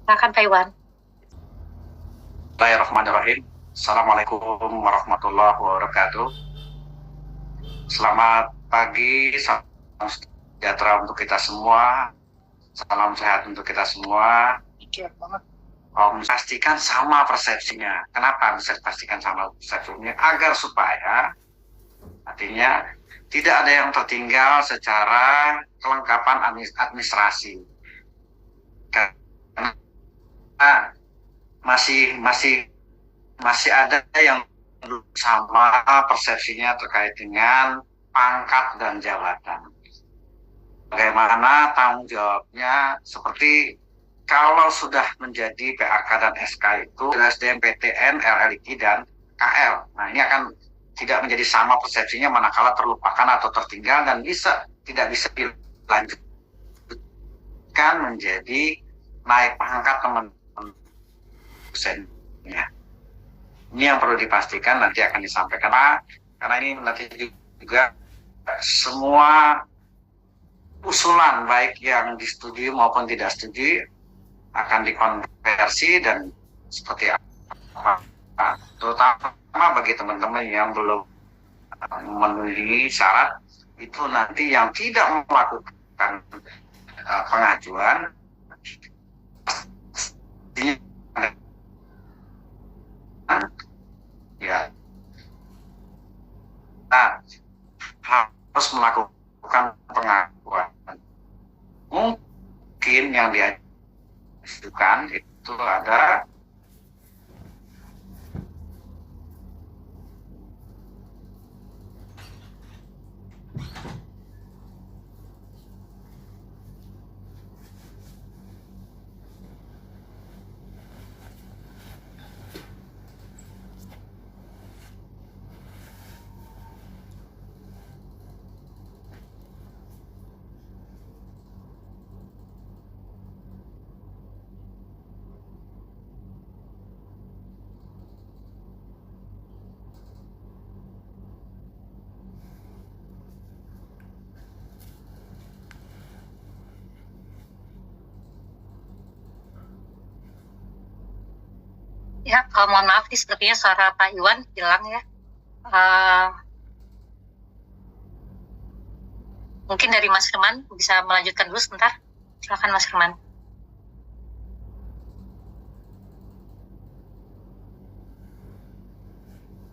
Silakan Pak Iwan. Bismillahirrahmanirrahim. Assalamualaikum warahmatullahi wabarakatuh. Selamat pagi, salam sejahtera untuk kita semua. Salam sehat untuk kita semua. Pastikan sama persepsinya. Kenapa bisa dipastikan sama persepsinya? Agar supaya artinya tidak ada yang tertinggal secara kelengkapan administrasi. Karena masih ada yang belum sama persepsinya terkait dengan pangkat dan jabatan. Bagaimana tanggung jawabnya, seperti kalau sudah menjadi PAK dan SK itu SDM, PTN, LLIT, dan KL. Nah, ini akan tidak menjadi sama persepsinya manakala terlupakan atau tertinggal dan tidak bisa dilanjutkan menjadi naik pangkat teman-teman dosennya. Ini yang perlu dipastikan, nanti akan disampaikan karena ini nanti juga semua usulan baik yang disetujui maupun tidak setuju akan dikonversi dan seperti apa, terutama bagi teman-teman yang belum memenuhi syarat itu nanti yang tidak melakukan pengajuan ya harus melakukan pengakuan. Mungkin yang diajukan itu ada Ya, mohon maaf nih, sepertinya suara Pak Iwan hilang ya. Mungkin dari Mas Firman bisa melanjutkan dulu sebentar. Silakan Mas Firman.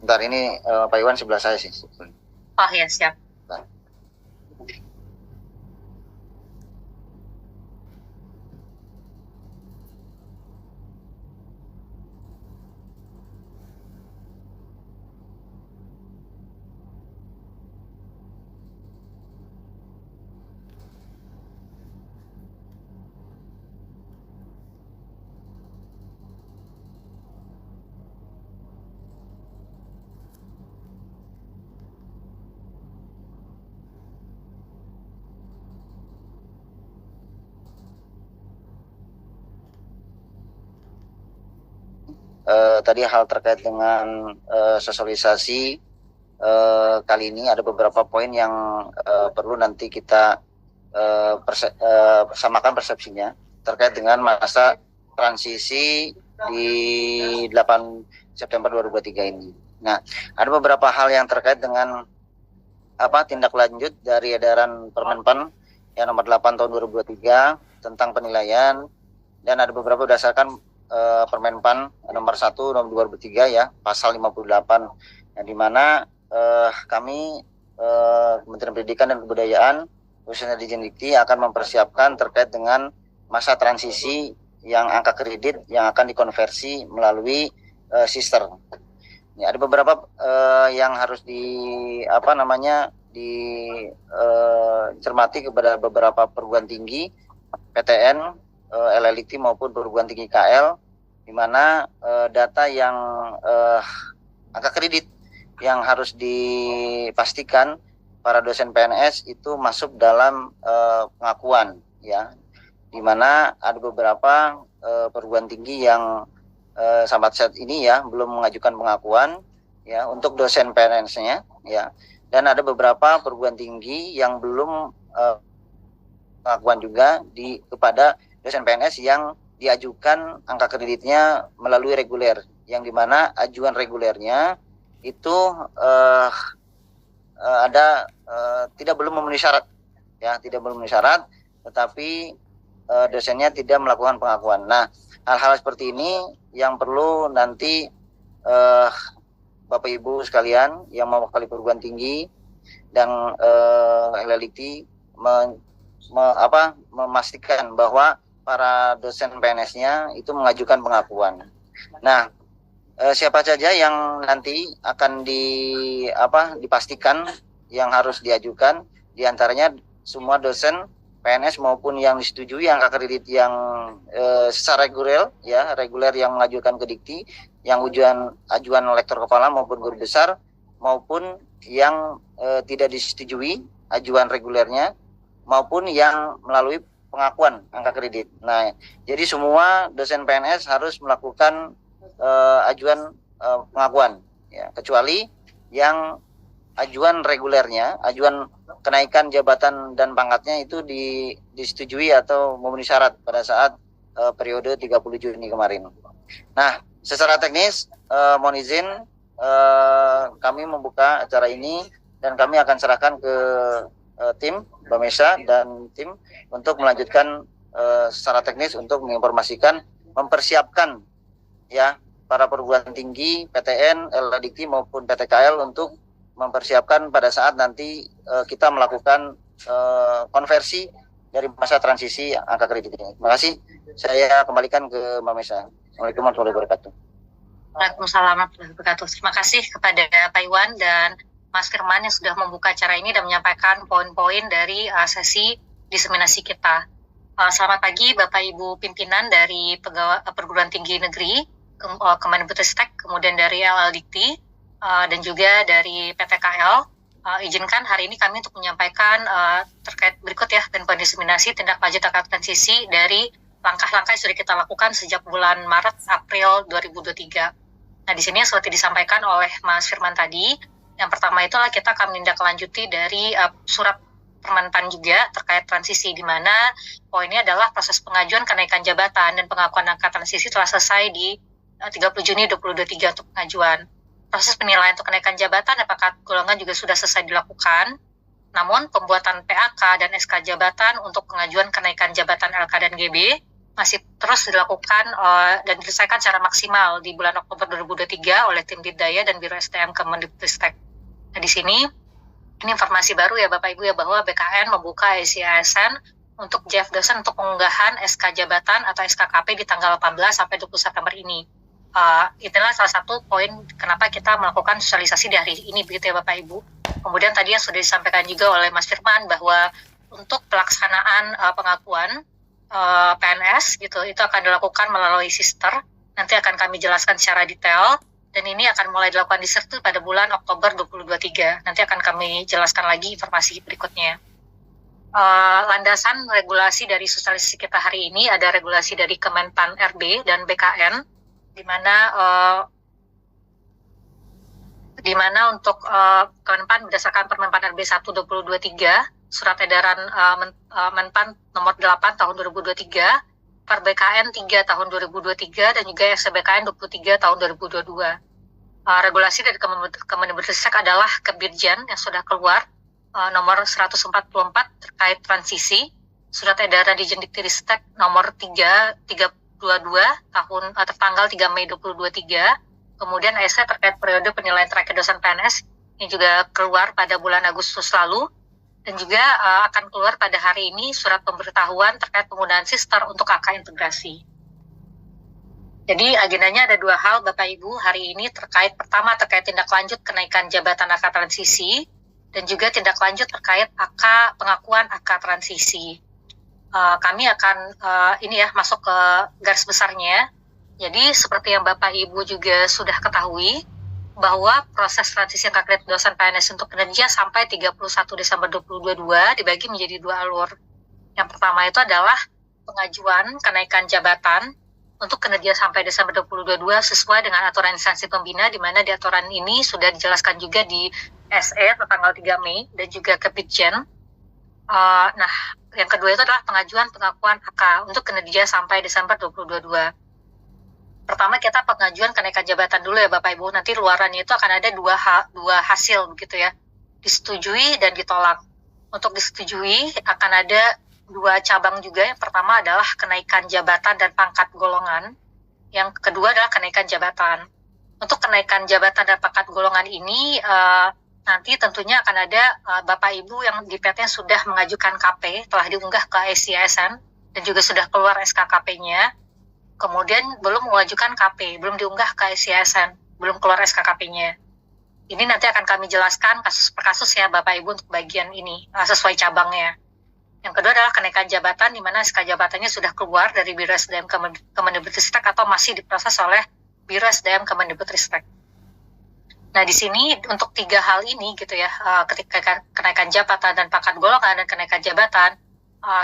Bentar, ini Pak Iwan sebelah saya sih. Oh ya, siap. Bentar. Tadi hal terkait dengan sosialisasi kali ini ada beberapa poin yang perlu nanti kita samakan persepsinya terkait dengan masa transisi di 8 September 2023 ini. Nah, ada beberapa hal yang terkait dengan tindak lanjut dari edaran Permenpan yang nomor 8 tahun 2023 tentang penilaian, dan ada beberapa berdasarkan Permenpan nomor 1 tahun 2003 ya, pasal 58, yang dimana kami Kementerian Pendidikan dan Kebudayaan khususnya di Dikti akan mempersiapkan terkait dengan masa transisi yang angka kredit yang akan dikonversi melalui sister. Ya, ada beberapa yang harus dicermati kepada beberapa perguruan tinggi PTN, LLIT maupun perguruan tinggi KL, di mana data yang angka kredit yang harus dipastikan para dosen PNS itu masuk dalam pengakuan ya, di mana ada beberapa perguruan tinggi yang sampai saat ini ya belum mengajukan pengakuan ya untuk dosen PNS-nya ya, dan ada beberapa perguruan tinggi yang belum pengakuan juga kepada dosen PNS yang diajukan angka kreditnya melalui reguler, yang dimana ajuan regulernya itu belum memenuhi syarat, ya, tidak memenuhi syarat, tetapi dosennya tidak melakukan pengakuan. Nah, hal-hal seperti ini yang perlu nanti Bapak Ibu sekalian yang mewakili perguruan tinggi dan LLIT memastikan bahwa para dosen PNS-nya itu mengajukan pengakuan. Nah, siapa saja yang nanti akan dipastikan yang harus diajukan, diantaranya semua dosen PNS maupun yang disetujui angka kredit yang secara reguler yang mengajukan ke Dikti, yang ajuan lektor kepala maupun guru besar, maupun yang tidak disetujui ajuan regulernya, maupun yang melalui pengakuan angka kredit. Nah, jadi semua dosen PNS harus melakukan ajuan pengakuan, ya, kecuali yang ajuan regulernya, ajuan kenaikan jabatan dan pangkatnya itu disetujui atau memenuhi syarat pada saat periode 30 Juni kemarin. Nah, secara teknis mohon izin kami membuka acara ini dan kami akan serahkan ke tim Bamesa dan tim untuk melanjutkan secara teknis untuk menginformasikan, mempersiapkan, ya, para perguruan tinggi, PTN, LLIT maupun PTKL untuk mempersiapkan pada saat nanti kita melakukan konversi dari masa transisi angka kredit ini. Terima kasih. Saya kembalikan ke Mbak Mesa. Assalamualaikum warahmatullahi wabarakatuh. Waalaikumsalam warahmatullahi wabarakatuh. Terima kasih kepada Pak Iwan dan Mas Firman yang sudah membuka acara ini dan menyampaikan poin-poin dari sesi diseminasi kita. Selamat pagi Bapak Ibu pimpinan dari Perguruan Tinggi Negeri, Kemendikbudristek, kemudian dari LLDikti, dan juga dari PTKL. Izinkan hari ini kami untuk menyampaikan terkait berikut, ya, dan diseminasi tindak lanjut angka transisi dari langkah-langkah yang sudah kita lakukan sejak bulan Maret April 2023. Nah, di sini seperti disampaikan oleh Mas Firman tadi, yang pertama itu adalah kita akan menindaklanjuti dari surat Permenpan juga terkait transisi, di mana poinnya adalah proses pengajuan kenaikan jabatan dan pengakuan angka transisi telah selesai di 30 Juni 2023 untuk pengajuan. Proses penilaian untuk kenaikan jabatan apakah golongan juga sudah selesai dilakukan, namun pembuatan PAK dan SK jabatan untuk pengajuan kenaikan jabatan LK dan GB masih terus dilakukan dan diselesaikan secara maksimal di bulan Oktober 2023 oleh tim Dikdaya dan Biro SDM Kemendikbudristek. Nah, di sini ini informasi baru, ya Bapak Ibu, ya, bahwa BKN membuka ASN untuk JF dosen untuk pengunggahan SK jabatan atau SKKP di tanggal 18 sampai 20 September ini. Itulah salah satu poin kenapa kita melakukan sosialisasi di hari ini, begitu ya Bapak Ibu. Kemudian tadi yang sudah disampaikan juga oleh Mas Firman bahwa untuk pelaksanaan pengakuan PNS gitu, itu akan dilakukan melalui sister. Nanti akan kami jelaskan secara detail. Dan ini akan mulai dilakukan di Sertu pada bulan Oktober 2023. Nanti akan kami jelaskan lagi informasi berikutnya. Landasan regulasi dari sosialisasi kita hari ini ada regulasi dari Kemenpan RB dan BKN, di mana untuk Kemenpan berdasarkan Permenpan RB 1 2023, surat edaran Menpan nomor 8 tahun 2023, per BKN 3 tahun 2023 dan juga SBKN 23 tahun 2022. Regulasi dari Kemendikbudristek adalah Kebirjan yang sudah keluar nomor 144 terkait transisi, surat edaran Dijendiktiristek nomor 322 tahun tertanggal 3 Mei 2023, kemudian ESE terkait periode penilaian terakhir dosen PNS ini juga keluar pada bulan Agustus lalu. Dan juga akan keluar pada hari ini surat pemberitahuan terkait penggunaan sister untuk AK integrasi. Jadi agendanya ada dua hal Bapak Ibu hari ini pertama terkait tindak lanjut kenaikan jabatan AK transisi dan juga tindak lanjut terkait pengakuan AK transisi. Kami akan masuk ke garis besarnya. Jadi seperti yang Bapak Ibu juga sudah ketahui, bahwa proses transisi angka kredit dosen PNS untuk kinerja sampai 31 Desember 2022 dibagi menjadi dua alur. Yang pertama itu adalah pengajuan kenaikan jabatan untuk kinerja sampai Desember 2022 sesuai dengan aturan instansi pembina, di mana di aturan ini sudah dijelaskan juga di SE tanggal 3 Mei dan juga Kebitjen. Nah, yang kedua itu adalah pengajuan pengakuan AK untuk kinerja sampai Desember 2022. Pertama kita pengajuan kenaikan jabatan dulu ya Bapak Ibu. Nanti luarannya itu akan ada dua hasil begitu ya. Disetujui dan ditolak. Untuk disetujui akan ada dua cabang juga. Yang pertama adalah kenaikan jabatan dan pangkat golongan. Yang kedua adalah kenaikan jabatan. Untuk kenaikan jabatan dan pangkat golongan ini nanti tentunya akan ada Bapak Ibu yang di PT sudah mengajukan KP, telah diunggah ke SCSN dan juga sudah keluar SKKP-nya. Kemudian belum mengajukan KP, belum diunggah ke SCSN, belum keluar SKKP-nya. Ini nanti akan kami jelaskan kasus per kasus ya Bapak Ibu untuk bagian ini, sesuai cabangnya. Yang kedua adalah kenaikan jabatan, di mana SK jabatannya sudah keluar dari Biro SDM Kemendikbudristek atau masih diproses oleh Biro SDM Kemendikbudristek. Nah di sini untuk 3 hal ini gitu ya, ketika kenaikan jabatan dan pangkat golongan dan kenaikan jabatan,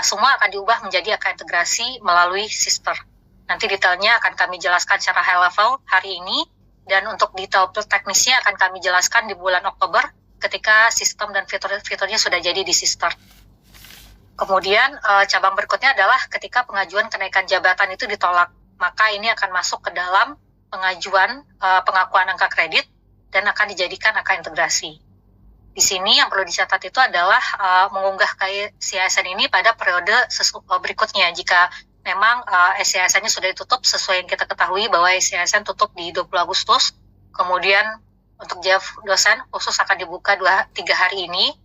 semua akan diubah menjadi AK integrasi melalui sister. Nanti detailnya akan kami jelaskan secara high level hari ini, dan untuk detail teknisnya akan kami jelaskan di bulan Oktober ketika sistem dan fitur-fiturnya sudah jadi di sister. Kemudian cabang berikutnya adalah ketika pengajuan kenaikan jabatan itu ditolak, maka ini akan masuk ke dalam pengajuan pengakuan angka kredit dan akan dijadikan angka integrasi. Di sini yang perlu dicatat itu adalah mengunggah ke SCSN ini pada periode berikutnya jika memang SCSN-nya sudah ditutup sesuai yang kita ketahui bahwa SCSN tutup di 20 Agustus. Kemudian untuk JAF dosen khusus akan dibuka 2-3 hari ini.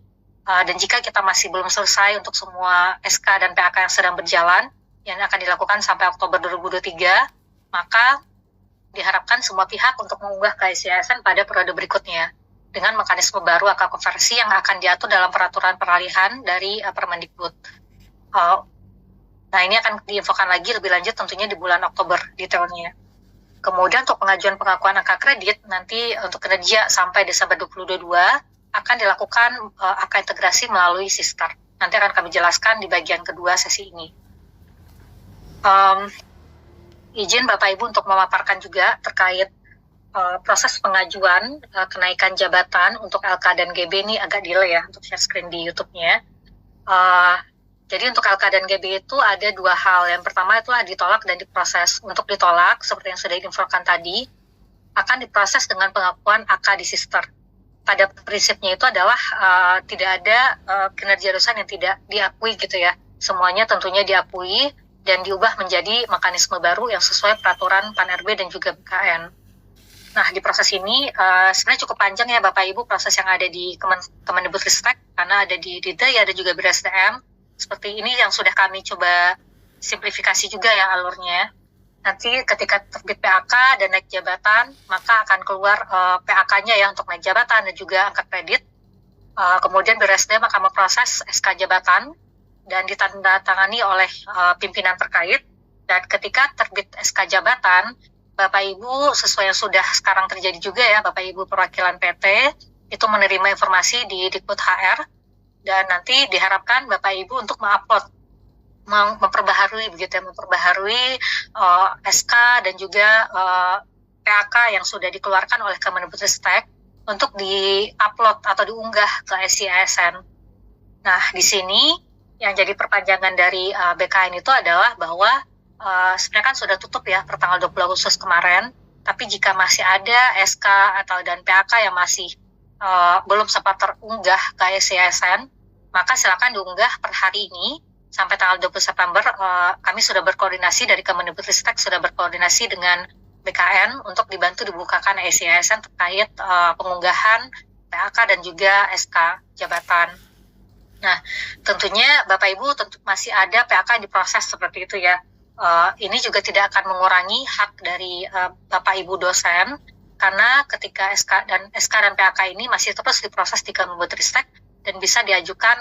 Dan jika kita masih belum selesai untuk semua SK dan PAK yang sedang berjalan, yang akan dilakukan sampai Oktober 2023, maka diharapkan semua pihak untuk mengunggah ke SCSN pada periode berikutnya dengan mekanisme baru angka konversi yang akan diatur dalam peraturan peralihan dari Permendikbud. Nah, ini akan diinfokan lagi lebih lanjut tentunya di bulan Oktober detailnya. Kemudian untuk pengajuan pengakuan angka kredit, nanti untuk kinerja sampai Desember 2022 akan dilakukan angka integrasi melalui sister. Nanti akan kami jelaskan di bagian kedua sesi ini. Izin Bapak Ibu untuk memaparkan juga terkait proses pengajuan kenaikan jabatan untuk LK dan GB ini agak delay ya untuk share screen di YouTube-nya. Jadi untuk LK dan GB itu ada 2 hal. Yang pertama itulah ditolak dan diproses. Untuk ditolak, seperti yang sudah diinfokan tadi, akan diproses dengan pengakuan AK di sister. Pada prinsipnya itu adalah tidak ada kinerja dosen yang tidak diakui gitu ya. Semuanya tentunya diakui dan diubah menjadi mekanisme baru yang sesuai peraturan PAN-RB dan juga BKN. Nah, di proses ini sebenarnya cukup panjang ya Bapak Ibu proses yang ada di Kemendikbudristek, karena ada di DIDE, ada juga BIRSDM. Seperti ini yang sudah kami coba simplifikasi juga ya alurnya. Nanti ketika terbit PAK dan naik jabatan, maka akan keluar PAK-nya ya untuk naik jabatan dan juga angka kredit. Kemudian BIRSDM akan memproses SK jabatan dan ditandatangani oleh pimpinan terkait. Dan ketika terbit SK jabatan, Bapak Ibu sesuai yang sudah sekarang terjadi juga ya, Bapak Ibu perwakilan PT itu menerima informasi di Dikbud HR, dan nanti diharapkan Bapak Ibu untuk mengupload, memperbaharui begitu ya, memperbaharui SK dan juga PAK yang sudah dikeluarkan oleh Kemendikbudristek untuk di-upload atau diunggah ke SCSN. Nah, di sini yang jadi perpanjangan dari BKN itu adalah bahwa sebenarnya kan sudah tutup ya per tanggal 20 Agustus kemarin, tapi jika masih ada SK atau dan PAK yang masih belum sempat terunggah ke SCSN, maka silakan diunggah per hari ini sampai tanggal 20 September. Kami sudah berkoordinasi dari Kemendikbudristek, sudah berkoordinasi dengan BKN untuk dibantu dibukakan SCSN terkait pengunggahan PAK dan juga SK jabatan. Nah, tentunya Bapak Ibu masih ada PAK yang diproses seperti itu ya. Ini juga tidak akan mengurangi hak dari Bapak Ibu dosen, karena ketika SK dan PAK ini masih terus diproses di Kemendikbudristek dan bisa diajukan,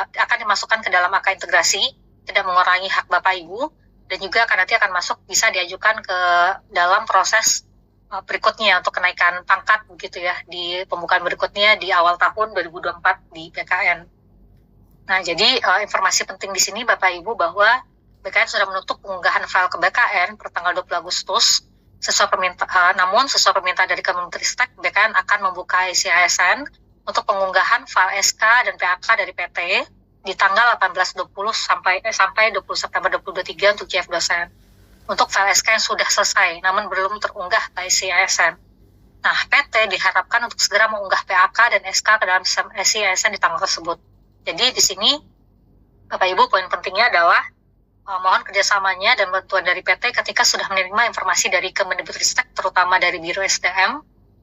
akan dimasukkan ke dalam AK integrasi, tidak mengurangi hak Bapak Ibu, dan juga nanti akan masuk, bisa diajukan ke dalam proses berikutnya untuk kenaikan pangkat begitu ya, di pembukaan berikutnya di awal tahun 2024 di BKN. Nah, jadi informasi penting di sini Bapak Ibu bahwa BKN sudah menutup pengunggahan file ke BKN per tanggal 20 Agustus. Namun sesuai permintaan dari Kemendikbudristek, BKN akan membuka SCSN untuk pengunggahan file SK dan PAK dari PT di tanggal 18.20 sampai 20 September 2023 untuk JF dosen. Untuk file SK yang sudah selesai, namun belum terunggah ke SI ASN. Nah, PT diharapkan untuk segera mengunggah PAK dan SK ke dalam SI ASN di tanggal tersebut. Jadi di sini, Bapak Ibu, poin pentingnya adalah mohon kerjasamanya dan bantuan dari PT ketika sudah menerima informasi dari Kemendikbudristek, terutama dari Biro SDM,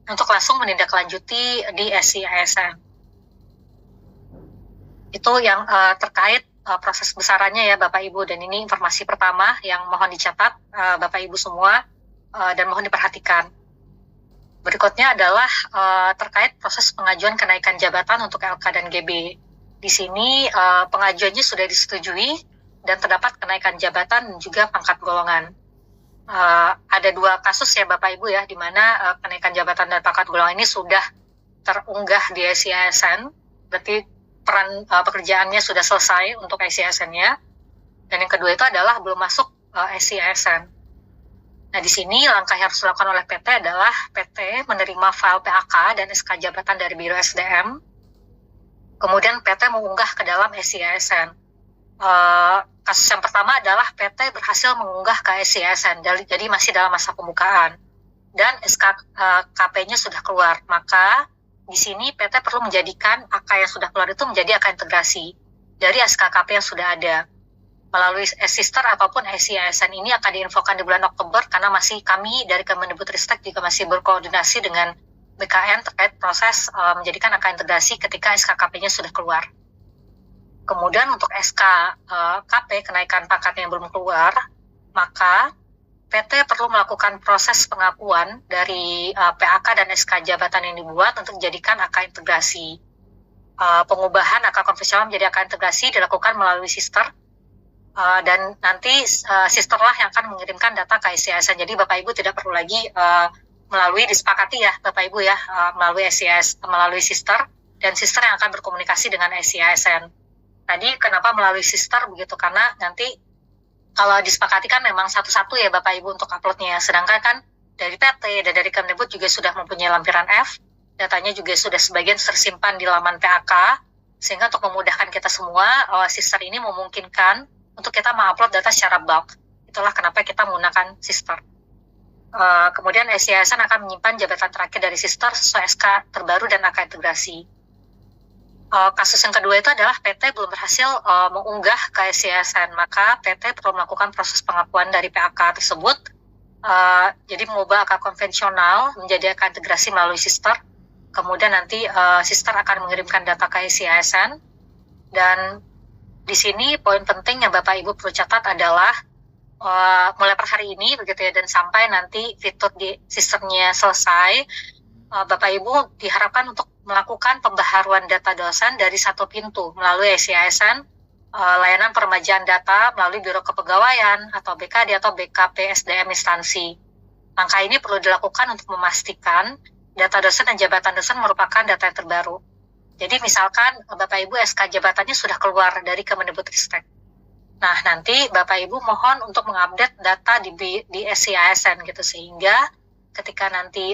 untuk langsung menindaklanjuti di SI ASN. Itu yang terkait proses besarannya ya Bapak Ibu, dan ini informasi pertama yang mohon dicatat Bapak Ibu semua dan mohon diperhatikan. Berikutnya adalah terkait proses pengajuan kenaikan jabatan untuk LK dan GB. Di sini pengajuannya sudah disetujui dan terdapat kenaikan jabatan dan juga pangkat golongan. Ada 2 kasus ya Bapak Ibu ya, di mana kenaikan jabatan dan pangkat golongan ini sudah terunggah di SI ASN, berarti peran pekerjaannya sudah selesai untuk SI ASN-nya, dan yang kedua itu adalah belum masuk SI ASN. Nah, di sini langkah yang harus dilakukan oleh PT adalah PT menerima file PAK dan SK jabatan dari Biro SDM, kemudian PT mengunggah ke dalam SI ASN. Kasus yang pertama adalah PT berhasil mengunggah ke SI ASN, jadi masih dalam masa pembukaan, dan SKKP-nya sudah keluar, maka di sini PT perlu menjadikan AK yang sudah keluar itu menjadi AK integrasi dari SKKP yang sudah ada. Melalui sister ataupun SI ASN ini akan diinfokan di bulan Oktober, karena masih kami dari Kemendikbudristek juga masih berkoordinasi dengan BKN terkait proses menjadikan AK integrasi ketika SKKP-nya sudah keluar. Kemudian untuk SKKP kenaikan pangkat yang belum keluar, maka PT perlu melakukan proses pengakuan dari PAK dan SK jabatan yang dibuat untuk dijadikan AK integrasi. Pengubahan AK konvensional menjadi AK integrasi dilakukan melalui sister, dan nanti sisterlah yang akan mengirimkan data ke SI ASN. Jadi Bapak Ibu tidak perlu lagi melalui disepakati ya Bapak Ibu ya, melalui melalui sister, dan sister yang akan berkomunikasi dengan SI ASN. Tadi kenapa melalui sister begitu, karena nanti kalau disepakati kan memang satu-satu ya Bapak Ibu untuk uploadnya, sedangkan kan dari PT dan dari Kemdikbud juga sudah mempunyai lampiran F, datanya juga sudah sebagian tersimpan di laman PAK, sehingga untuk memudahkan kita semua, sister ini memungkinkan untuk kita mengupload data secara bulk. Itulah kenapa kita menggunakan sister. Kemudian SI ASN akan menyimpan jabatan terakhir dari sister sesuai SK terbaru dan AK integrasi. Kasus yang kedua itu adalah PT belum berhasil mengunggah ke SI ASN, maka PT perlu melakukan proses pengakuan dari PAK tersebut, jadi mengubah AK konvensional menjadi AK integrasi melalui sister, kemudian nanti sister akan mengirimkan data ke SI ASN, dan di sini poin penting yang Bapak Ibu perlu catat adalah mulai per hari ini begitu ya, dan sampai nanti fitur di sistemnya selesai, Bapak Ibu diharapkan untuk melakukan pembaharuan data dosen dari satu pintu melalui SI ASN, layanan peremajaan data melalui Biro Kepegawaian atau BKD atau BKP SDM instansi. Langkah ini perlu dilakukan untuk memastikan data dosen dan jabatan dosen merupakan data yang terbaru. Jadi misalkan Bapak Ibu SK jabatannya sudah keluar dari Kemendikbudristek. Nah, nanti Bapak Ibu mohon untuk mengupdate data di SI ASN gitu, sehingga ketika nanti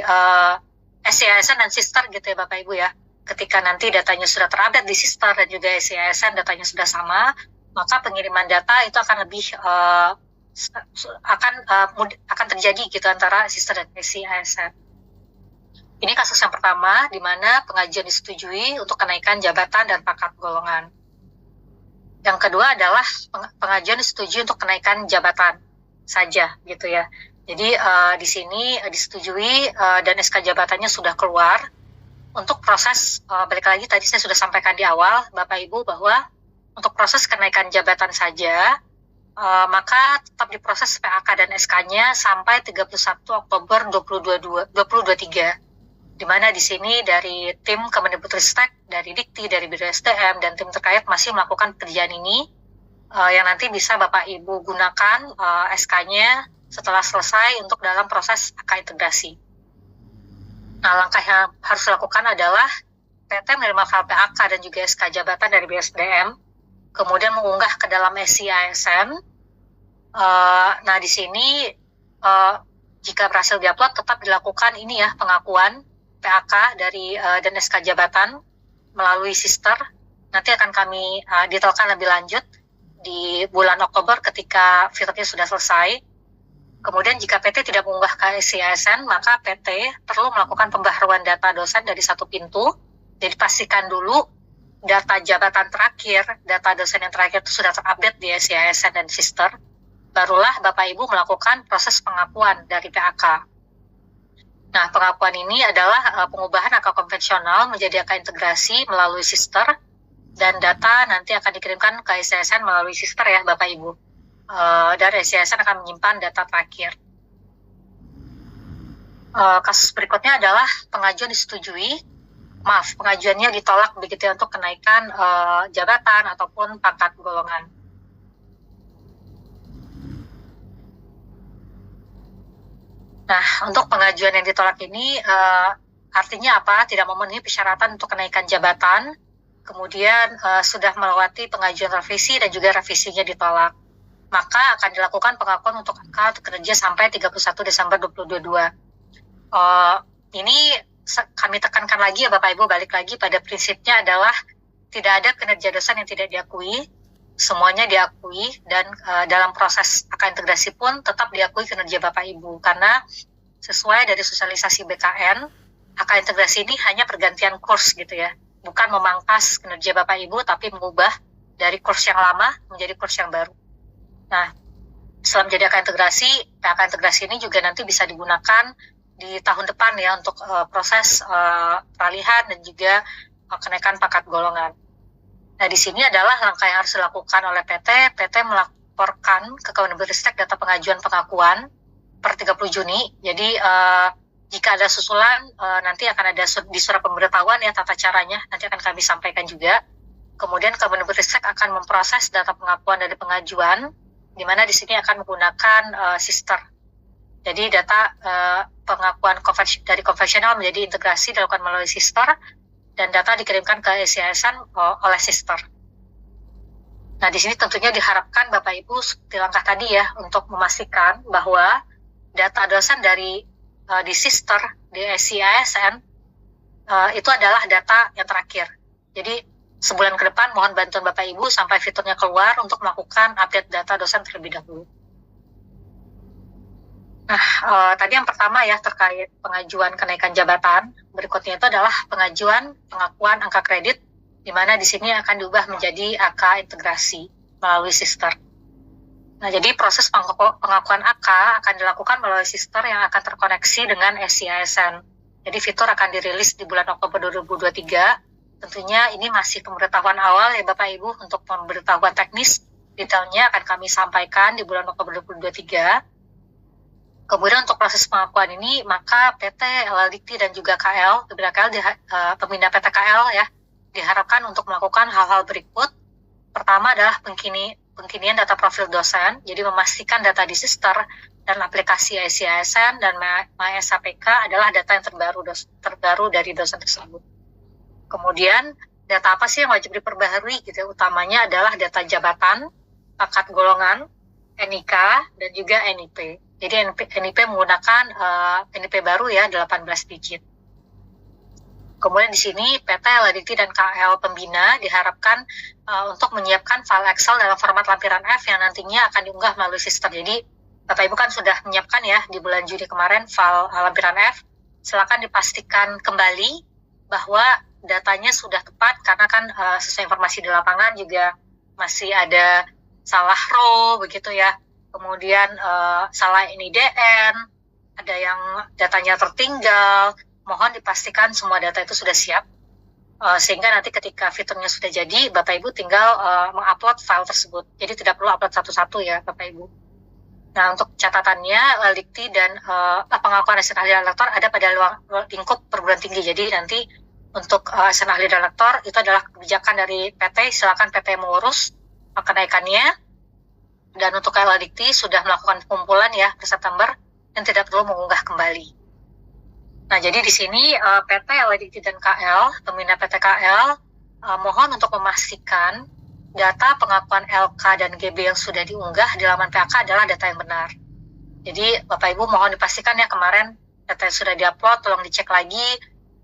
SI ASN dan sister gitu ya Bapak Ibu ya, ketika nanti datanya sudah terupdate di sister dan juga SI ASN datanya sudah sama, maka pengiriman data itu akan lebih akan terjadi gitu antara sister dan SI ASN. Ini kasus yang pertama di mana pengajuan disetujui untuk kenaikan jabatan dan pangkat golongan. Yang kedua adalah pengajuan disetujui untuk kenaikan jabatan saja gitu ya. Jadi di sini disetujui dan SK jabatannya sudah keluar. Untuk proses, balik lagi tadi saya sudah sampaikan di awal Bapak Ibu bahwa untuk proses kenaikan jabatan saja, maka tetap diproses PAK dan SK-nya sampai 31 Oktober 2023. Di mana di sini dari tim Kemendikbudristek, dari Dikti, dari Biro SDM, dan tim terkait masih melakukan pekerjaan ini, yang nanti bisa Bapak Ibu gunakan SK-nya setelah selesai untuk dalam proses AK integrasi. Nah, langkah yang harus dilakukan adalah PT menerima file PAK dan juga SK jabatan dari BSDM, kemudian mengunggah ke dalam SI ASN. Nah, di sini jika berhasil diupload, tetap dilakukan ini ya, pengakuan PAK dari dan SK jabatan melalui sister, nanti akan kami detailkan lebih lanjut di bulan Oktober ketika fiturnya sudah selesai. Kemudian jika PT tidak mengunggah ke SCISN, maka PT perlu melakukan pembaharuan data dosen dari satu pintu. Jadi pastikan dulu data jabatan terakhir, data dosen yang terakhir itu sudah terupdate di SCISN dan Sister. Barulah Bapak Ibu melakukan proses pengakuan dari PAK. Nah, pengakuan ini adalah pengubahan angka konvensional menjadi angka integrasi melalui Sister, dan data nanti akan dikirimkan ke SCISN melalui Sister ya Bapak Ibu. Dari SCISN akan menyimpan data terakhir. Kasus berikutnya adalah pengajuan disetujui, pengajuannya ditolak begitu ya, untuk kenaikan jabatan ataupun pangkat golongan. Nah, untuk pengajuan yang ditolak ini artinya apa? Tidak memenuhi persyaratan untuk kenaikan jabatan, kemudian sudah melewati pengajuan revisi dan juga revisinya ditolak. Maka akan dilakukan pengakuan untuk angka kerja sampai 31 Desember 2022. Ini kami tekankan lagi ya Bapak Ibu, balik lagi pada prinsipnya adalah tidak ada kinerja dosen yang tidak diakui, semuanya diakui, dan dalam proses angka integrasi pun tetap diakui kinerja Bapak Ibu, karena sesuai dari sosialisasi BKN, angka integrasi ini hanya pergantian kurs gitu ya, bukan memangkas kinerja Bapak Ibu, tapi mengubah dari kurs yang lama menjadi kurs yang baru. Nah, setelah menjadi angka integrasi ini juga nanti bisa digunakan di tahun depan ya untuk proses peralihan dan juga kenaikan pangkat golongan. Nah, di sini adalah langkah yang harus dilakukan oleh PT. PT melaporkan ke Kemendikbudristek data pengajuan pengakuan per 30 Juni. Jadi, jika ada susulan, nanti akan ada di surat pemberitahuan ya tata caranya, nanti akan kami sampaikan juga. Kemudian Kemendikbudristek akan memproses data pengakuan dari pengajuan, di mana di sini akan menggunakan Sister. Jadi data pengakuan dari konvensional menjadi integrasi dilakukan melalui Sister, dan data dikirimkan ke SCISN oleh Sister. Nah, di sini tentunya diharapkan Bapak Ibu di langkah tadi ya, untuk memastikan bahwa data dosen di Sister, di SCISN, itu adalah data yang terakhir. Jadi sebulan ke depan mohon bantuan Bapak Ibu sampai fiturnya keluar untuk melakukan update data dosen terlebih dahulu. Nah, tadi yang pertama ya terkait pengajuan kenaikan jabatan. Berikutnya itu adalah pengajuan pengakuan angka kredit, di mana di sini akan diubah menjadi angka integrasi melalui Sister. Nah, jadi proses pengakuan AK akan dilakukan melalui Sister yang akan terkoneksi dengan SCISN. Jadi fitur akan dirilis di bulan Oktober 2023. Tentunya ini masih pemberitahuan awal ya Bapak Ibu, untuk pemberitahuan teknis detailnya akan kami sampaikan di bulan Oktober 2023. Kemudian untuk proses pengakuan ini, maka PT, LLDikti, dan juga KL, pembina PT KL ya, diharapkan untuk melakukan hal-hal berikut. Pertama adalah pengkinian data profil dosen, jadi memastikan data di Sister dan aplikasi SCISN dan MySAPK adalah data yang terbaru dari dosen tersebut. Kemudian data apa sih yang wajib diperbaharui gitu ya? Utamanya adalah data jabatan, pangkat golongan, NIK, dan juga NIP. Jadi NIP menggunakan NIP baru ya, 18 digit. Kemudian di sini PT, LLDikti, dan KL Pembina diharapkan untuk menyiapkan file Excel dalam format lampiran F yang nantinya akan diunggah melalui Sister. Jadi Bapak Ibu kan sudah menyiapkan ya di bulan Juni kemarin file lampiran F. Silakan dipastikan kembali bahwa datanya sudah tepat, karena kan sesuai informasi di lapangan juga masih ada salah row begitu ya. Kemudian salah NIDN, ada yang datanya tertinggal. Mohon dipastikan semua data itu sudah siap, sehingga nanti ketika fiturnya sudah jadi, Bapak Ibu tinggal mengupload file tersebut. Jadi tidak perlu upload satu-satu ya Bapak Ibu. Nah, untuk catatannya, Dikti dan pengakuan asisten ahli dan lektor ada pada lingkup perguruan tinggi. Jadi nanti untuk asisten ahli dan lektor itu adalah kebijakan dari PT, silakan PT mengurus kenaikannya. Dan untuk LLDikti sudah melakukan pengumpulan ya per September dan tidak perlu mengunggah kembali. Nah, jadi di sini PT, LLDikti, dan KL, pembina PT KL, mohon untuk memastikan data pengakuan LK dan GB yang sudah diunggah di laman PAK adalah data yang benar. Jadi Bapak Ibu mohon dipastikan ya, kemarin data yang sudah diupload, tolong dicek lagi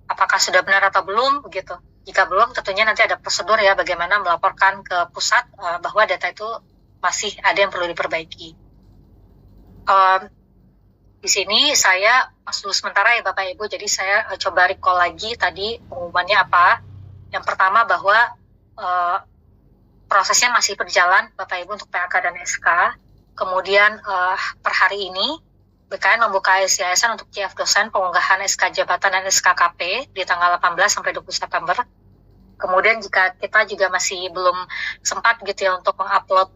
apakah sudah benar atau belum begitu. Jika belum, tentunya nanti ada prosedur ya bagaimana melaporkan ke pusat bahwa data itu masih ada yang perlu diperbaiki. Di sini saya dulu sementara ya Bapak Ibu, jadi saya coba recall lagi tadi pengumumannya apa. Yang pertama bahwa prosesnya masih berjalan Bapak Ibu untuk PAK dan SK. Kemudian per hari ini BKN membuka SIASN untuk CF dosen pengunggahan SK jabatan dan SKKP di tanggal 18 sampai 20 September. Kemudian jika kita juga masih belum sempat gitu ya untuk mengupload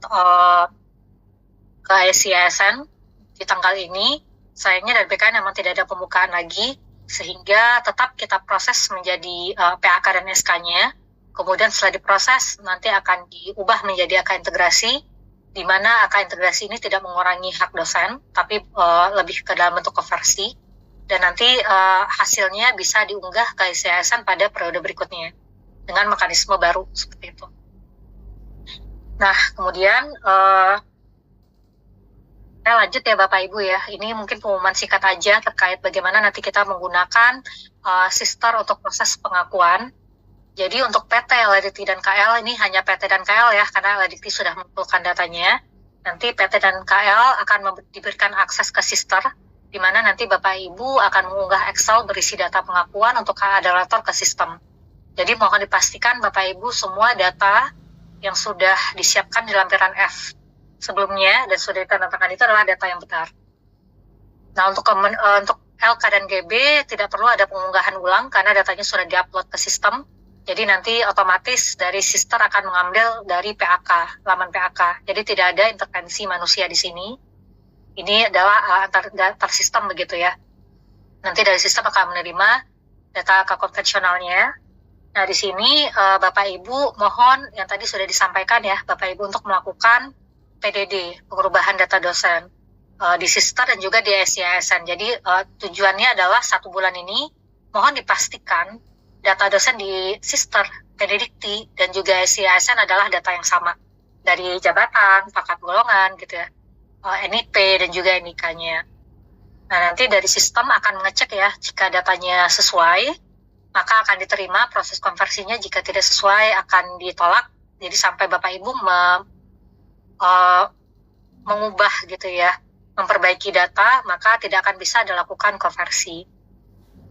ke SIASN di tanggal ini, sayangnya dari BKN memang tidak ada pembukaan lagi, sehingga tetap kita proses menjadi PAK dan SK-nya. Kemudian setelah diproses nanti akan diubah menjadi AK integrasi, di mana AK integrasi ini tidak mengurangi hak dosen, tapi lebih ke dalam bentuk konversi, dan nanti hasilnya bisa diunggah ke SIASN pada periode berikutnya dengan mekanisme baru seperti itu. Nah, kemudian saya lanjut ya Bapak Ibu ya, ini mungkin pengumuman singkat aja terkait bagaimana nanti kita menggunakan sister untuk proses pengakuan. Jadi untuk PT, LLDT, dan KL ini hanya PT dan KL ya, karena LLDT sudah mengumpulkan datanya. Nanti PT dan KL akan diberikan akses ke sister, di mana nanti Bapak Ibu akan mengunggah Excel berisi data pengakuan untuk adelator ke sistem. Jadi mohon dipastikan Bapak Ibu semua data yang sudah disiapkan di lampiran F sebelumnya dan sudah ditandatangan itu adalah data yang benar. Nah untuk LK dan GB tidak perlu ada pengunggahan ulang karena datanya sudah diupload ke sistem. Jadi nanti otomatis dari sister akan mengambil dari PAK, laman PAK. Jadi tidak ada intervensi manusia di sini. Ini adalah antar sistem begitu ya. Nanti dari sistem akan menerima data konvensionalnya. Nah di sini Bapak Ibu mohon yang tadi sudah disampaikan ya Bapak Ibu untuk melakukan PDD, pengurubahan data dosen di sister dan juga di SIASN. Jadi tujuannya adalah 1 bulan ini mohon dipastikan data dosen di sister, PDDikti, dan juga SIASN adalah data yang sama dari jabatan, pangkat golongan, gitu ya, NIP, dan juga NIK-nya. Nah, nanti dari sistem akan mengecek ya, jika datanya sesuai, maka akan diterima proses konversinya, jika tidak sesuai akan ditolak, jadi sampai Bapak Ibu mengubah gitu ya, memperbaiki data, maka tidak akan bisa dilakukan konversi.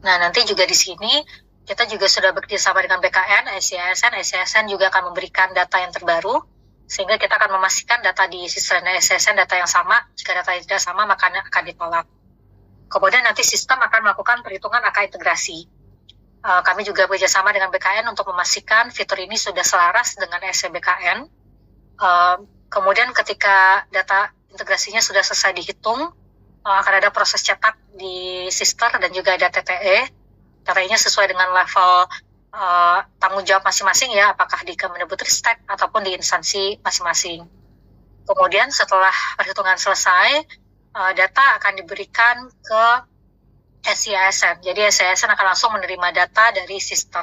Nah, nanti juga di sini, kita juga sudah bekerjasama dengan BKN, SIASN juga akan memberikan data yang terbaru, sehingga kita akan memastikan data di sistem SIASN data yang sama, jika data tidak sama maka akan ditolak. Kemudian nanti sistem akan melakukan perhitungan AK integrasi. Kami juga bekerjasama dengan BKN untuk memastikan fitur ini sudah selaras dengan SCBKN. Kemudian ketika data integrasinya sudah selesai dihitung, akan ada proses cetak di sister dan juga ada TTE. Datanya sesuai dengan level tanggung jawab masing-masing ya, apakah di Kemendikbudristek ataupun di instansi masing-masing. Kemudian setelah perhitungan selesai, data akan diberikan ke SIASN. Jadi SIASN akan langsung menerima data dari sister.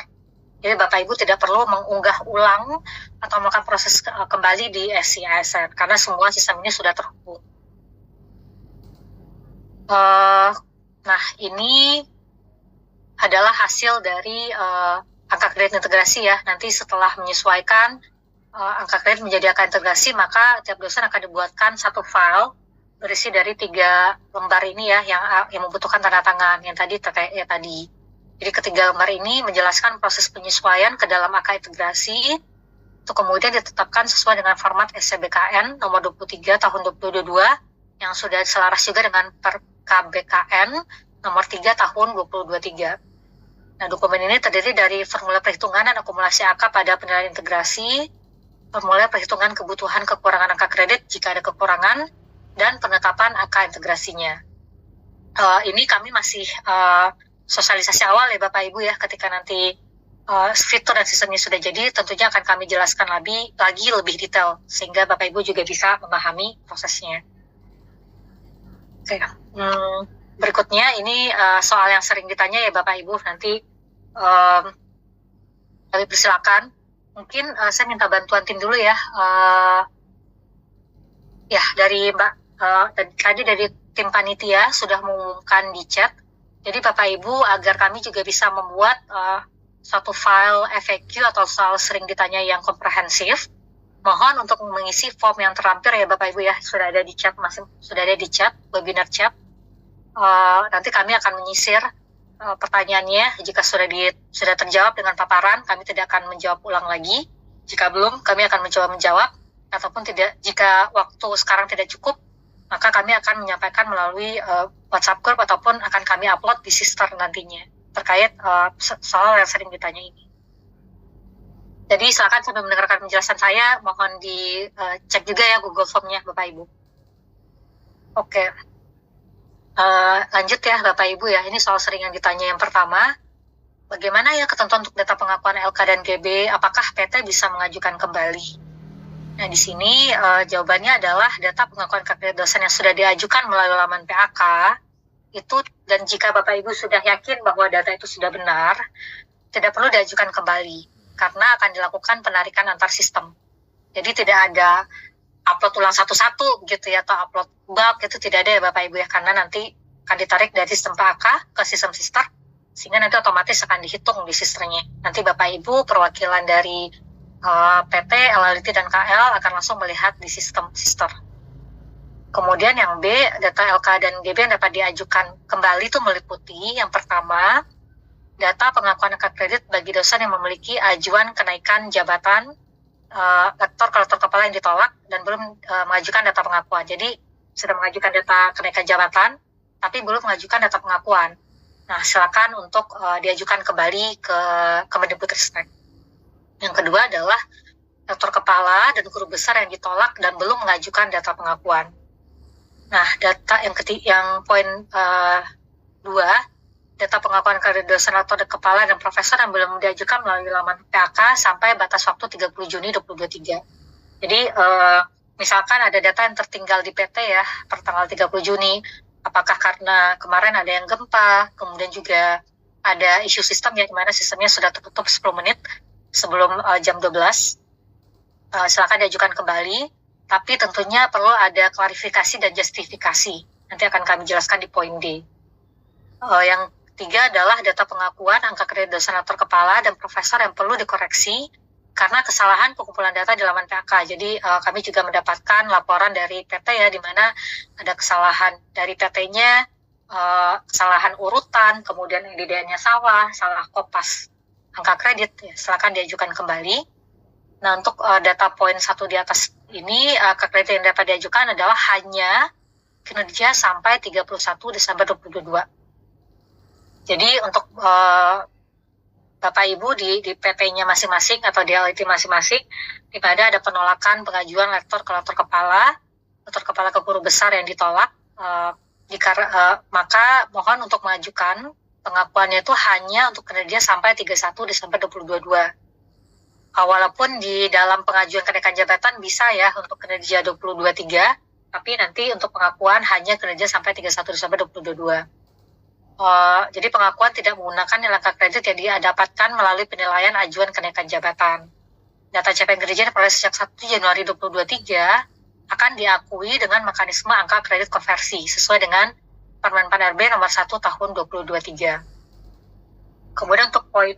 Jadi Bapak Ibu tidak perlu mengunggah ulang atau melakukan proses kembali di SIASN karena semua sistem ini sudah terhubung. Nah ini adalah hasil dari angka kredit integrasi ya. Nanti setelah menyesuaikan angka kredit menjadi angka integrasi, maka tiap dosen akan dibuatkan satu file berisi dari 3 lembar ini ya, yang membutuhkan tanda tangan yang tadi ya tadi. Jadi ketiga lembar ini menjelaskan proses penyesuaian ke dalam angka integrasi, itu kemudian ditetapkan sesuai dengan format SCBKN nomor 23 tahun 2022 yang sudah selaras juga dengan KBKN nomor 3 tahun 2023. Nah, dokumen ini terdiri dari formulir perhitungan dan akumulasi angka pada penilaian integrasi, formulir perhitungan kebutuhan kekurangan angka kredit jika ada kekurangan, dan penetapan angka integrasinya. Ini kami masih sosialisasi awal ya Bapak Ibu ya, ketika nanti fitur dan sistemnya sudah jadi, tentunya akan kami jelaskan lagi lebih detail, sehingga Bapak Ibu juga bisa memahami prosesnya. Oke. Berikutnya ini soal yang sering ditanya ya Bapak Ibu, nanti kami persilakan. Mungkin saya minta bantuan tim dulu ya. Ya dari tadi dari tim panitia sudah mengumumkan di chat. Jadi Bapak Ibu agar kami juga bisa membuat satu file FAQ atau soal sering ditanya yang komprehensif. Mohon untuk mengisi form yang terlampir ya Bapak Ibu ya, sudah ada di chat webinar chat. Nanti kami akan menyisir pertanyaannya. Jika sudah terjawab dengan paparan, kami tidak akan menjawab ulang lagi. Jika belum, kami akan mencoba menjawab. Ataupun tidak, jika waktu sekarang tidak cukup, maka kami akan menyampaikan melalui WhatsApp group ataupun akan kami upload di Sister nantinya terkait soal yang sering ditanya ini. Jadi silakan sambil mendengarkan penjelasan saya, mohon dicek juga ya Google Form-nya Bapak Ibu. Oke, lanjut ya Bapak Ibu ya, ini soal sering yang ditanya yang pertama. Bagaimana ya ketentuan untuk data pengakuan LK dan GB, apakah PT bisa mengajukan kembali? Nah di sini jawabannya adalah data pengakuan KPI dosen yang sudah diajukan melalui laman PAK, itu dan jika Bapak Ibu sudah yakin bahwa data itu sudah benar, tidak perlu diajukan kembali karena akan dilakukan penarikan antar sistem. Jadi tidak ada upload ulang satu-satu gitu ya, atau upload bulk itu tidak ada ya Bapak Ibu ya, karena nanti akan ditarik dari sistem PAK ke sistem sister, sehingga nanti otomatis akan dihitung di sisternya. Nanti Bapak Ibu perwakilan dari PT, LLIT, dan KL akan langsung melihat di sistem sister. Kemudian yang B, data LK dan GB yang dapat diajukan kembali itu meliputi yang pertama, data pengakuan angka kredit bagi dosen yang memiliki ajuan kenaikan jabatan lektor kepala yang ditolak dan belum mengajukan data pengakuan. Jadi sudah mengajukan data kenaikan jabatan, tapi belum mengajukan data pengakuan. Nah, silakan untuk diajukan kembali ke Kemendikbudristek. Yang kedua adalah lektor kepala dan guru besar yang ditolak dan belum mengajukan data pengakuan. Nah, data yang poin 2, data pengakuan kredit dosen atau kepala dan profesor yang belum diajukan melalui laman PAK sampai batas waktu 30 Juni 2023. Jadi, misalkan ada data yang tertinggal di PT ya, per tanggal 30 Juni, apakah karena kemarin ada yang gempa, kemudian juga ada isu sistem ya, di mana sistemnya sudah tertutup 10 menit sebelum jam 12, silakan diajukan kembali. Tapi tentunya perlu ada klarifikasi dan justifikasi. Nanti akan kami jelaskan di poin D. Yang ketiga adalah data pengakuan angka kredit dosen atau kepala dan profesor yang perlu dikoreksi karena kesalahan pengumpulan data di laman PAK. Jadi kami juga mendapatkan laporan dari PT ya, di mana ada kesalahan dari PT-nya, kesalahan urutan, kemudian IDDN-nya salah kopas angka kredit. Ya, silakan diajukan kembali. Nah, untuk data poin 1 di atas ini, kredit yang dapat diajukan adalah hanya kinerja sampai 31 Desember 2022. Jadi untuk Bapak Ibu di PT-nya masing-masing atau di LIT masing-masing, di mana ada penolakan pengajuan lektor kepala ke guru besar yang ditolak, maka mohon untuk mengajukan pengakuannya itu hanya untuk kinerja sampai 31 Desember 2022. Walaupun di dalam pengajuan kenaikan jabatan bisa ya untuk kinerja 2023, tapi nanti untuk pengakuan hanya kinerja sampai 31 Desember 2022. Jadi pengakuan tidak menggunakan nilai angka kredit yang didapatkan melalui penilaian ajuan kenaikan jabatan. Data capaian kinerja pada sejak 1 Januari 2023 akan diakui dengan mekanisme angka kredit konversi sesuai dengan Permen-Pan RB nomor 1 tahun 2023. Kemudian untuk poin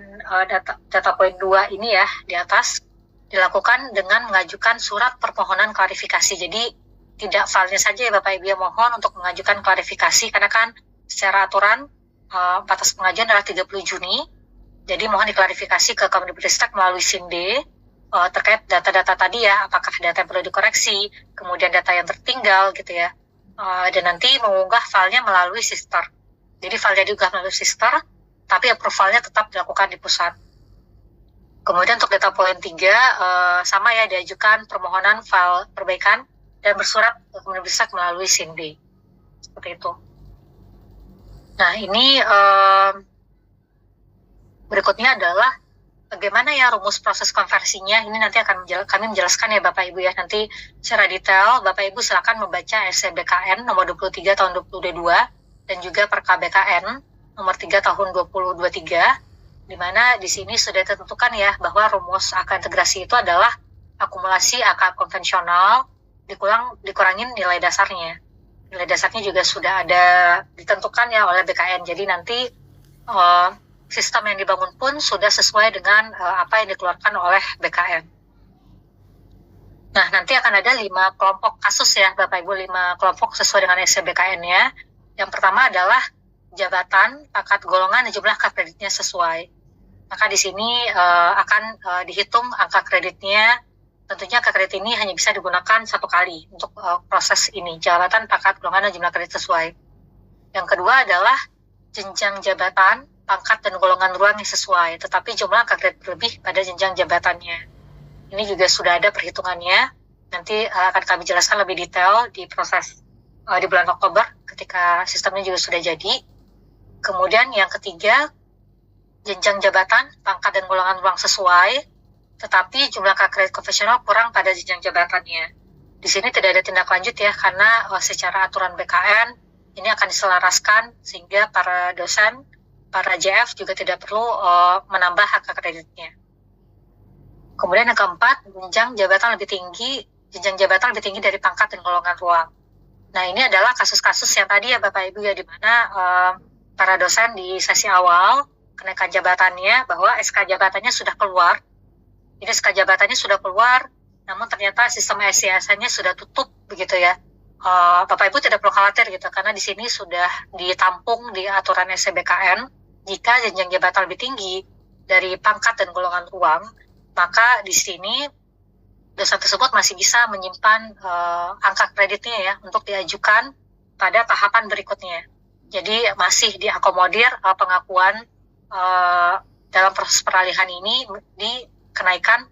data poin 2 ini ya di atas dilakukan dengan mengajukan surat permohonan klarifikasi. Jadi tidak filenya saja ya Bapak Ibu yang mohon untuk mengajukan klarifikasi, karena kan secara aturan batas pengajuan adalah 30 Juni. Jadi mohon diklarifikasi ke Kemendikbudristek melalui SIND terkait data-data tadi ya, apakah data yang perlu dikoreksi, kemudian data yang tertinggal gitu ya. Dan nanti mengunggah filenya melalui sister. Jadi filenya diunggah melalui sister, tapi approval-nya tetap dilakukan di pusat. Kemudian untuk data poin 3, sama ya, diajukan permohonan file perbaikan dan bersurat ke Kemendikbudristek melalui SIND. Seperti itu. Nah, ini berikutnya adalah bagaimana ya rumus proses konversinya. Ini nanti akan kami menjelaskan ya Bapak Ibu ya. Nanti secara detail Bapak Ibu silakan membaca SCBKN nomor 23 tahun 2022 dan juga Perka BKN nomor 3 tahun 2023, di mana di sini sudah ditentukan ya bahwa rumus angka integrasi itu adalah akumulasi angka konvensional dikurangin nilai dasarnya. Nilai dasarnya juga sudah ada ditentukan ya oleh BKN. Jadi nanti sistem yang dibangun pun sudah sesuai dengan apa yang dikeluarkan oleh BKN. Nah, nanti akan ada 5 kelompok kasus ya, Bapak Ibu, 5 kelompok sesuai dengan SCBKN-nya. Yang pertama adalah jabatan, pangkat, golongan, dan jumlah angka kreditnya sesuai. Maka di sini akan dihitung angka kreditnya. Tentunya angka kredit ini hanya bisa digunakan 1 kali untuk proses ini, jabatan, pangkat, golongan, dan jumlah kredit sesuai. Yang kedua adalah jenjang jabatan, pangkat, dan golongan ruang yang sesuai, tetapi jumlah angka kredit berlebih pada jenjang jabatannya. Ini juga sudah ada perhitungannya. Nanti akan kami jelaskan lebih detail di proses di bulan Oktober ketika sistemnya juga sudah jadi. Kemudian yang ketiga, jenjang jabatan, pangkat, dan golongan ruang sesuai, tetapi jumlah angka kredit konvensional kurang pada jenjang jabatannya. Di sini tidak ada tindak lanjut ya, karena secara aturan BKN ini akan diselaraskan sehingga para dosen, para JF juga tidak perlu menambah angka kreditnya. Kemudian yang keempat, jenjang jabatan lebih tinggi dari pangkat dan golongan ruang. Nah, ini adalah kasus-kasus yang tadi ya Bapak Ibu ya, di mana para dosen di sesi awal kenaikan jabatannya bahwa SK jabatannya sudah keluar. Ini SK jabatannya sudah keluar, namun ternyata sistem SCSN-nya sudah tutup begitu ya. Bapak Ibu tidak perlu khawatir gitu, karena di sini sudah ditampung di aturan SCBKN. Jika jenjang jabatan lebih tinggi dari pangkat dan golongan ruang, maka di sini dosen tersebut masih bisa menyimpan angka kreditnya ya untuk diajukan pada tahapan berikutnya. Jadi masih diakomodir pengakuan dalam proses peralihan ini dikenaikan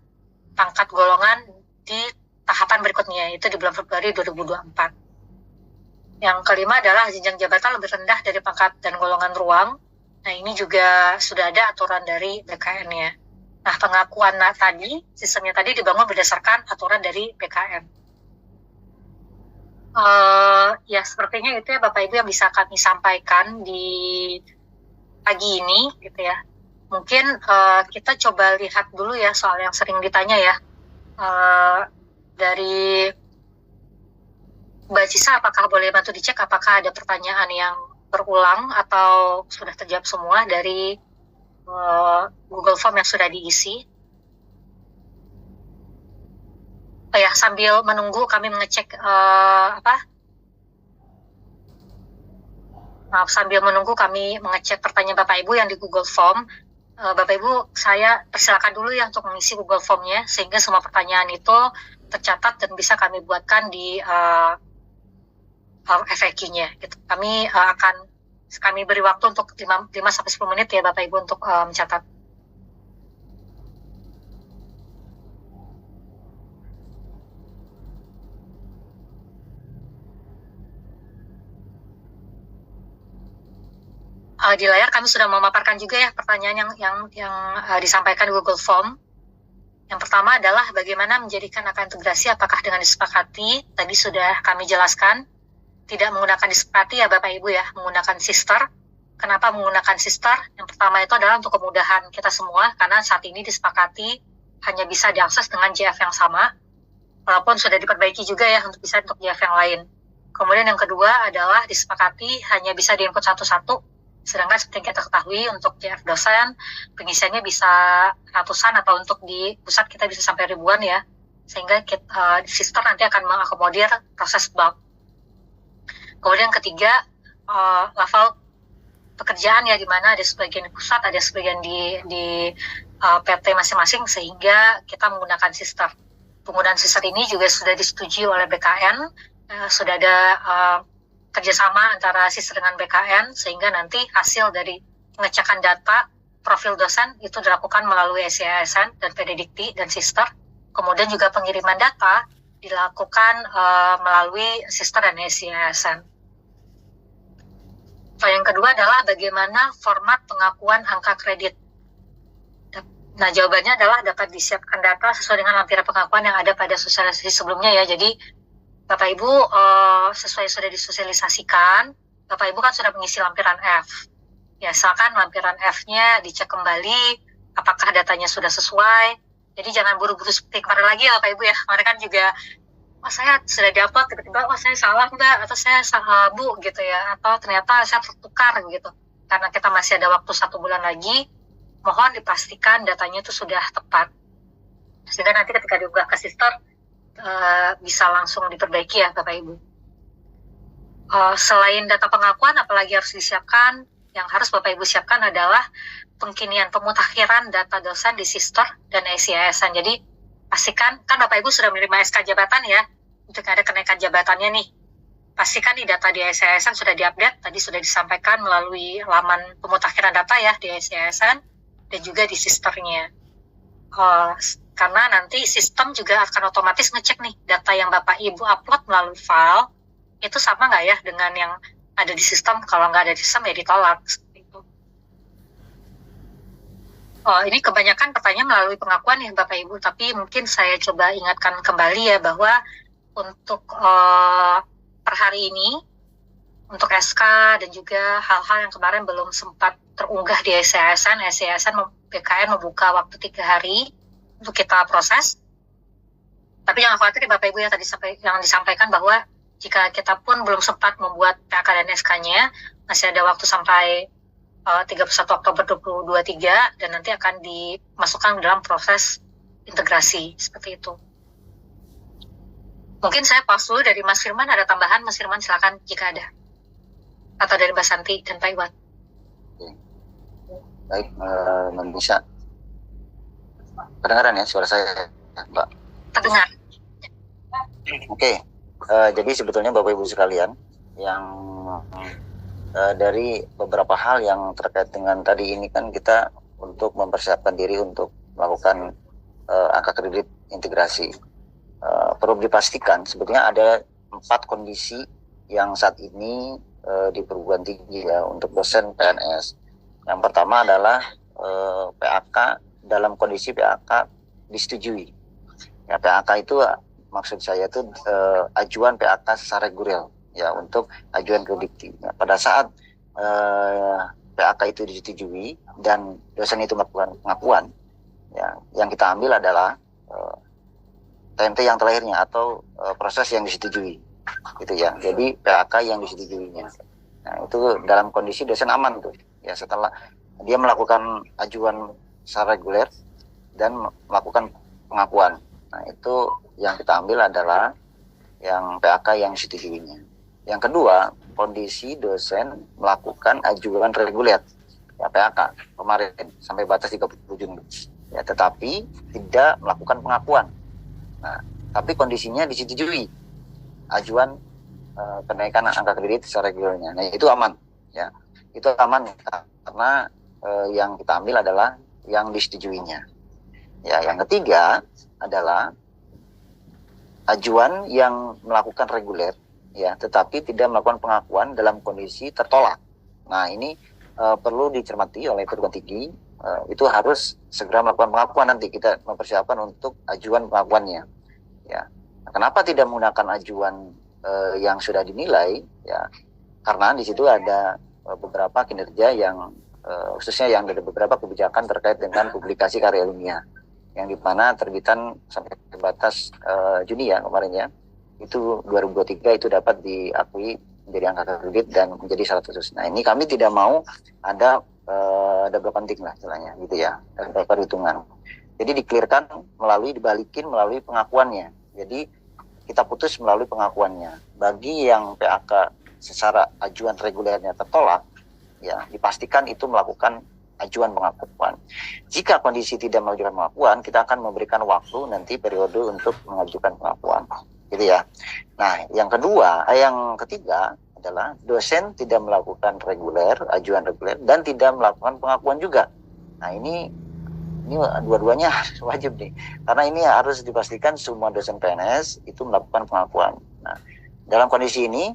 pangkat golongan di tahapan berikutnya, yaitu di bulan Februari 2024. Yang kelima adalah jenjang jabatan lebih rendah dari pangkat dan golongan ruang. Nah, ini juga sudah ada aturan dari BKN-nya. Nah, pengakuan tadi, sistemnya tadi dibangun berdasarkan aturan dari BKN. Ya, sepertinya itu ya Bapak Ibu yang bisa kami sampaikan di pagi ini, gitu ya. Mungkin kita coba lihat dulu ya soal yang sering ditanya ya. Dari Mbak Cisa, apakah boleh bantu dicek apakah ada pertanyaan yang berulang atau sudah terjawab semua dari Google Form yang sudah diisi. Ya, sambil menunggu kami mengecek sambil menunggu kami mengecek pertanyaan Bapak Ibu yang di Google Form. Bapak Ibu, saya persilakan dulu ya untuk mengisi Google Form-nya sehingga semua pertanyaan itu tercatat dan bisa kami buatkan di FAQ-nya. Gitu. Kami beri waktu untuk 5-10 menit ya Bapak Ibu untuk mencatat. Di layar kami sudah memaparkan juga ya pertanyaan yang disampaikan di Google Form. Yang pertama adalah bagaimana menjadikan angka integrasi, apakah dengan disepakati? Tadi sudah kami jelaskan. Tidak menggunakan disepakati ya Bapak Ibu ya, menggunakan sister. Kenapa menggunakan sister? Yang pertama itu adalah untuk kemudahan kita semua, karena saat ini disepakati hanya bisa diakses dengan JF yang sama, walaupun sudah diperbaiki juga ya untuk bisa untuk JF yang lain. Kemudian yang kedua adalah disepakati hanya bisa diinput satu-satu, sedangkan seperti yang kita ketahui untuk JF dosen, pengisiannya bisa ratusan atau untuk di pusat kita bisa sampai ribuan ya, sehingga sister nanti akan mengakomodir proses bulk. Kemudian yang ketiga, level pekerjaan ya, di mana ada sebagian di pusat, ada sebagian di PT masing-masing, sehingga kita menggunakan sister. Penggunaan sister ini juga sudah disetujui oleh BKN, sudah ada kerjasama antara sister dengan BKN, sehingga nanti hasil dari pengecekan data profil dosen itu dilakukan melalui SCSN dan PDDikti dan sister. Kemudian juga pengiriman data dilakukan melalui sister dan SCSN. Yang kedua adalah bagaimana format pengakuan angka kredit. Nah, jawabannya adalah dapat disiapkan data sesuai dengan lampiran pengakuan yang ada pada sosialisasi sebelumnya ya. Jadi, Bapak Ibu sesuai sudah disosialisasikan, Bapak Ibu kan sudah mengisi lampiran F. Ya, silakan lampiran F-nya dicek kembali apakah datanya sudah sesuai. Jadi jangan buru-buru seperti kemarin lagi ya Bapak Ibu ya. Kemarin kan juga saya sudah diupload, tiba-tiba saya salah Mbak, atau saya salah Bu gitu ya, atau ternyata saya tertukar gitu. karena kita masih ada waktu 1 bulan lagi, mohon dipastikan datanya itu sudah tepat. Sehingga nanti ketika diunggah ke sister, bisa langsung diperbaiki ya Bapak Ibu. Selain data pengakuan, apalagi harus disiapkan, yang harus Bapak Ibu siapkan adalah pengkinian pemutakhiran data dosen di sister dan SIASN. Jadi pastikan, kan Bapak Ibu sudah menerima SK jabatan ya, untuk ada kenaikan jabatannya nih. Pastikan di data di SIASN sudah diupdate, tadi sudah disampaikan melalui laman pemutakhiran data ya di SIASN, dan juga di sisternya. Karena nanti sistem juga akan otomatis ngecek nih data yang Bapak Ibu upload melalui file itu sama nggak ya dengan yang ada di sistem. Kalau nggak ada di sistem ya ditolak seperti itu. Ini kebanyakan pertanyaan melalui pengakuan ya Bapak Ibu, tapi mungkin saya coba ingatkan kembali ya bahwa untuk per hari ini untuk SK dan juga hal-hal yang kemarin belum sempat terunggah di SIASN BKN membuka waktu 3 hari untuk kita proses. Tapi jangan khawatir Bapak Ibu yang tadi yang disampaikan bahwa jika kita pun belum sempat membuat PAK dan SK-nya, masih ada waktu sampai 31 Oktober 2023 dan nanti akan dimasukkan dalam proses integrasi seperti itu. Mungkin saya pause dulu dari Mas Firman, ada tambahan Mas Firman silakan jika ada. Atau dari Mbak Santi dan Pak Iwan. Baik, bisa kedengaran ya suara saya, Mbak? Terdengar. Oke, jadi sebetulnya Bapak Ibu sekalian, yang dari beberapa hal yang terkait dengan tadi ini kan kita untuk mempersiapkan diri untuk melakukan angka kredit integrasi. Perlu dipastikan sebetulnya ada 4 kondisi yang saat ini di perguruan tinggi ya untuk dosen PNS. Yang pertama adalah PAK dalam kondisi PAK disetujui. Ya, PAK itu maksud saya itu ajuan PAK secara reguler ya untuk ajuan kredit. Ya, pada saat PAK itu disetujui dan dosen itu melakukan pengakuan, ya, yang kita ambil adalah TMT yang terakhirnya atau proses yang disetujui, gitu ya. Jadi PAK yang disetujuinya. Nah, itu dalam kondisi dosen aman tuh. Ya, setelah dia melakukan ajuan secara reguler dan melakukan pengakuan. Nah, itu yang kita ambil adalah yang PAK yang disetujuinya. Yang kedua, kondisi dosen melakukan ajuan reguler, ya PAK kemarin sampai batas 30 Juni. Ya, tetapi tidak melakukan pengakuan. Nah, tapi kondisinya disetujui ajuan kenaikan angka kredit secara regulernya. Nah, itu aman, ya. Itu aman karena yang kita ambil adalah yang disetujuinya. Ya, yang ketiga adalah ajuan yang melakukan reguler, ya, tetapi tidak melakukan pengakuan dalam kondisi tertolak. Nah, ini perlu dicermati oleh perguruan tinggi. Itu harus segera melakukan pengakuan, nanti kita mempersiapkan untuk ajuan pengakuannya. Ya, kenapa tidak menggunakan ajuan yang sudah dinilai? Ya, karena di situ ada beberapa kinerja yang khususnya yang ada beberapa kebijakan terkait dengan publikasi karya ilmiah, yang di mana terbitan sampai batas Juni ya kemarin ya, itu 2023 itu dapat diakui menjadi angka kredit dan menjadi syarat khusus. Nah, ini kami tidak mau ada double counting lah istilahnya gitu ya, double perhitungan. Jadi diklirkan dibalikin melalui pengakuannya. Jadi kita putus melalui pengakuannya. Bagi yang PAK secara ajuan regulernya tertolak, ya dipastikan itu melakukan ajuan pengakuan. Jika kondisi tidak mengajukan pengakuan, kita akan memberikan waktu nanti periode untuk mengajukan pengakuan, gitu ya. Nah, yang ketiga adalah dosen tidak melakukan ajuan reguler dan tidak melakukan pengakuan juga. Nah, ini dua-duanya wajib nih, karena ini harus dipastikan semua dosen PNS itu melakukan pengakuan. Nah, dalam kondisi ini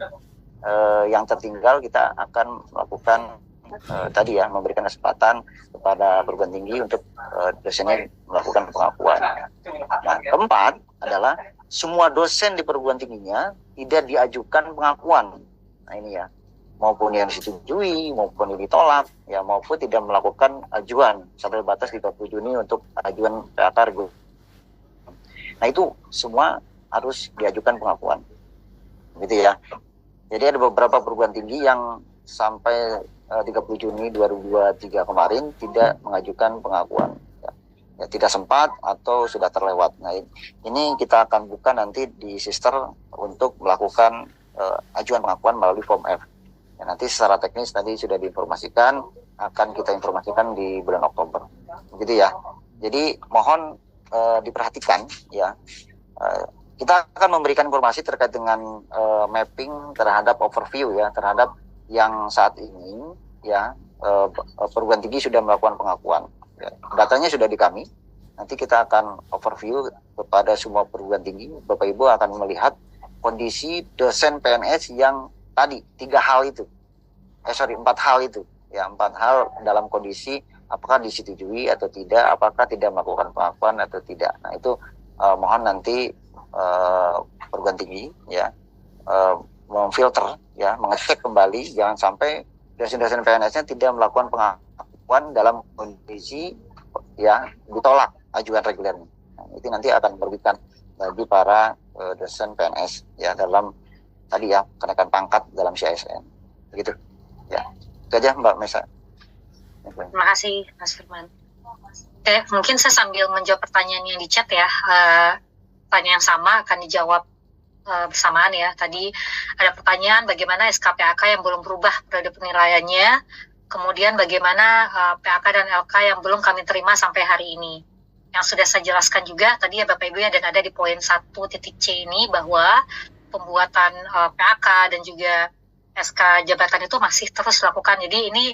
yang tertinggal kita akan melakukan tadi ya, memberikan kesempatan kepada perguruan tinggi untuk dosennya melakukan pengakuan. Nah, keempat adalah semua dosen di perguruan tingginya tidak diajukan pengakuan. Nah, ini ya, maupun yang disetujui maupun yang ditolak, ya, maupun tidak melakukan ajuan sampai batas 30 Juni untuk ajuan PAK reguler. Nah, itu semua harus diajukan pengakuan, gitu ya. Jadi ada beberapa perguruan tinggi yang sampai 30 Juni 2023 kemarin tidak mengajukan pengakuan. Ya, tidak sempat atau sudah terlewat. Nah, ini kita akan buka nanti di sister untuk melakukan ajuan pengakuan melalui form F. Ya, nanti secara teknis tadi sudah diinformasikan, akan kita informasikan di bulan Oktober. Begitu ya. Jadi mohon diperhatikan ya. Kita akan memberikan informasi terkait dengan mapping terhadap overview ya, terhadap yang saat ini ya perguruan tinggi sudah melakukan pengakuan. Ya, datanya sudah di kami. Nanti kita akan overview kepada semua perguruan tinggi. Bapak Ibu akan melihat kondisi dosen PNS yang tadi 4 hal itu. Ya, 4 hal dalam kondisi apakah disetujui atau tidak, apakah tidak melakukan pengakuan atau tidak. Nah, itu mohon nanti perguruan tinggi ya memfilter ya, mengecek kembali, jangan sampai dosen-dosen PNS-nya tidak melakukan pengakuan dalam kondisi ya ditolak ajuan regulernya. Nah, itu nanti akan merugikan bagi para dosen PNS ya dalam tadi ya kenaikan pangkat dalam CASN. Begitu ya. Itu aja Mbak Mesa. Terima kasih Mas Firman. Oke, mungkin saya sambil menjawab pertanyaan yang di chat ya. Pertanyaan yang sama akan dijawab bersamaan ya. Tadi ada pertanyaan bagaimana SKPAK yang belum berubah periode penilaiannya, kemudian bagaimana PAK dan LK yang belum kami terima sampai hari ini. Yang sudah saya jelaskan juga tadi ya Bapak Ibu ya, dan ada di poin 1.c ini bahwa pembuatan PAK dan juga SK jabatan itu masih terus dilakukan. Jadi ini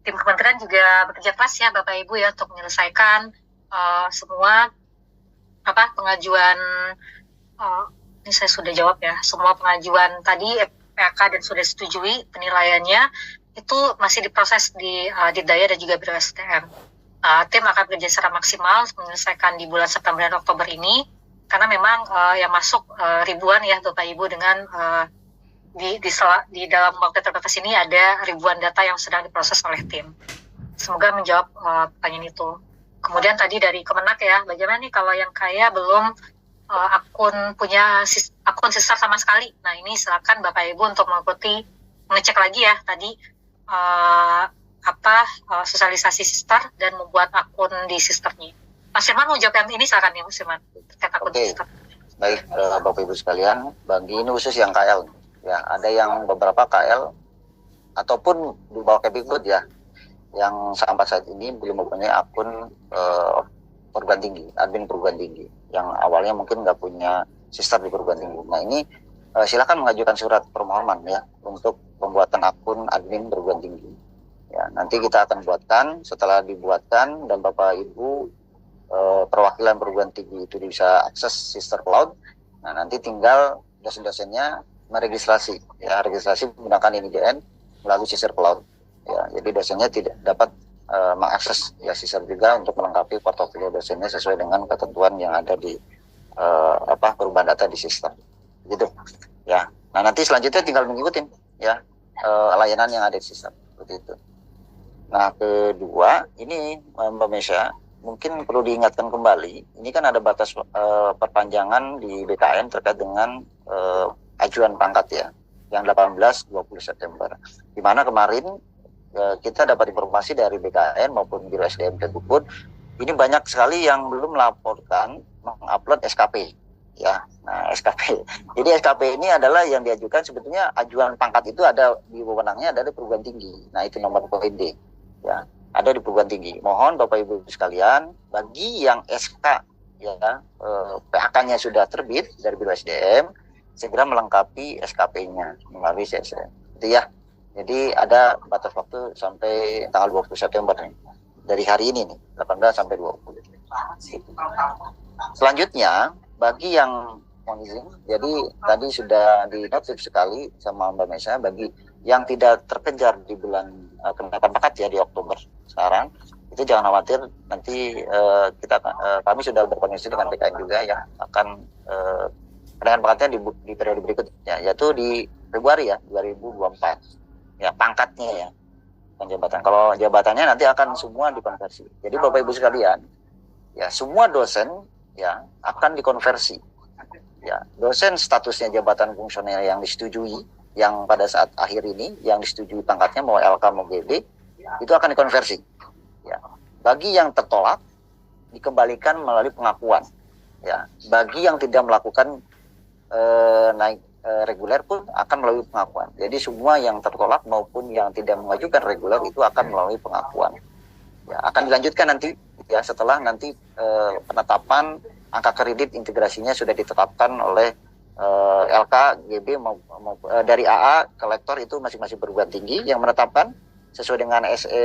tim kementerian juga bekerja keras ya Bapak Ibu ya untuk menyelesaikan semua pengajuan. Ini saya sudah jawab ya, semua pengajuan tadi PAK dan sudah disetujui penilaiannya itu masih diproses di Dikdaya dan juga Biro SDM. Tim akan bekerja secara maksimal menyelesaikan di bulan September dan Oktober ini, karena memang yang masuk ribuan ya Bapak Ibu, dengan di dalam waktu terbatas ini ada ribuan data yang sedang diproses oleh tim. Semoga menjawab pertanyaan itu. Kemudian tadi dari Kemenak ya, bagaimana nih kalau yang kaya belum punya akun sister sama sekali. Nah, ini silakan Bapak Ibu untuk mengecek lagi ya tadi sosialisasi sister dan membuat akun di sisternya. Mas Firman mau jawab yang ini, silakan ya Mas Firman terkait akun sister. Baik, Bapak Ibu sekalian, bagi ini khusus yang KL ya, ada yang beberapa KL ataupun di bawah Kemdikbud ya, yang sampai saat ini belum mempunyai akun perguruan tinggi, admin perguruan tinggi, yang awalnya mungkin nggak punya sister di perguruan tinggi. Nah, ini silakan mengajukan surat permohonan ya untuk pembuatan akun admin perguruan tinggi. Ya, nanti kita akan buatkan. Setelah dibuatkan dan Bapak Ibu perwakilan perguruan tinggi itu bisa akses sister cloud. Nah, nanti tinggal dosen-dosennya meregistrasi ya, registrasi menggunakan NIDN melalui sister cloud. Ya, jadi dosennya tidak dapat mengakses ya sister juga untuk melengkapi portofolio dosennya sesuai dengan ketentuan yang ada di perubahan data di sistem gitu ya. Nah, nanti selanjutnya tinggal mengikuti ya layanan yang ada di sistem seperti itu. Nah, kedua ini Mbak Mesya mungkin perlu diingatkan kembali, ini kan ada batas perpanjangan di BKN terkait dengan ajuan pangkat ya yang 18-20 September, di mana kemarin kita dapat informasi dari BKN maupun Biro SDM Kemdikbud, ini banyak sekali yang belum melaporkan mengupload SKP ya. Nah, SKP. Jadi SKP ini adalah yang diajukan, sebetulnya ajuan pangkat itu ada di wewenangnya ada di perguruan tinggi. Nah, itu nomor poin D ya, ada di perguruan tinggi. Mohon Bapak Ibu sekalian, bagi yang SK ya PHK-nya sudah terbit dari Biro SDM, segera melengkapi SKP-nya melalui CSN. Itu ya. Jadi ada batas waktu sampai tanggal 20 September nih. Dari hari ini nih, 18 sampai 20. Selanjutnya, bagi yang mohon izin, jadi tadi sudah dinotif sekali sama Mbak Mesa, bagi yang tidak terkejar di bulan kenaikan pangkat ya di Oktober sekarang, itu jangan khawatir, nanti kami sudah berkoordinasi dengan BKN juga yang akan kenaikan pangkatnya di periode berikutnya, yaitu di Februari ya 2024. Ya, pangkatnya ya, bukan jabatan. Kalau jabatannya nanti akan semua dikonversi. Jadi Bapak Ibu sekalian, ya semua dosen ya akan dikonversi. Ya, dosen statusnya jabatan fungsional yang disetujui yang pada saat akhir ini yang disetujui pangkatnya mau LK mau GB itu akan dikonversi. Ya. Bagi yang tertolak dikembalikan melalui pengakuan. Ya. Bagi yang tidak melakukan naik reguler pun akan melalui pengakuan. Jadi semua yang tertolak maupun yang tidak mengajukan reguler itu akan melalui pengakuan. Ya, akan dilanjutkan nanti ya setelah nanti penetapan angka kredit integrasinya sudah ditetapkan oleh LK, GB dari AA ke lektor itu masing-masing perguruan tinggi yang menetapkan sesuai dengan SE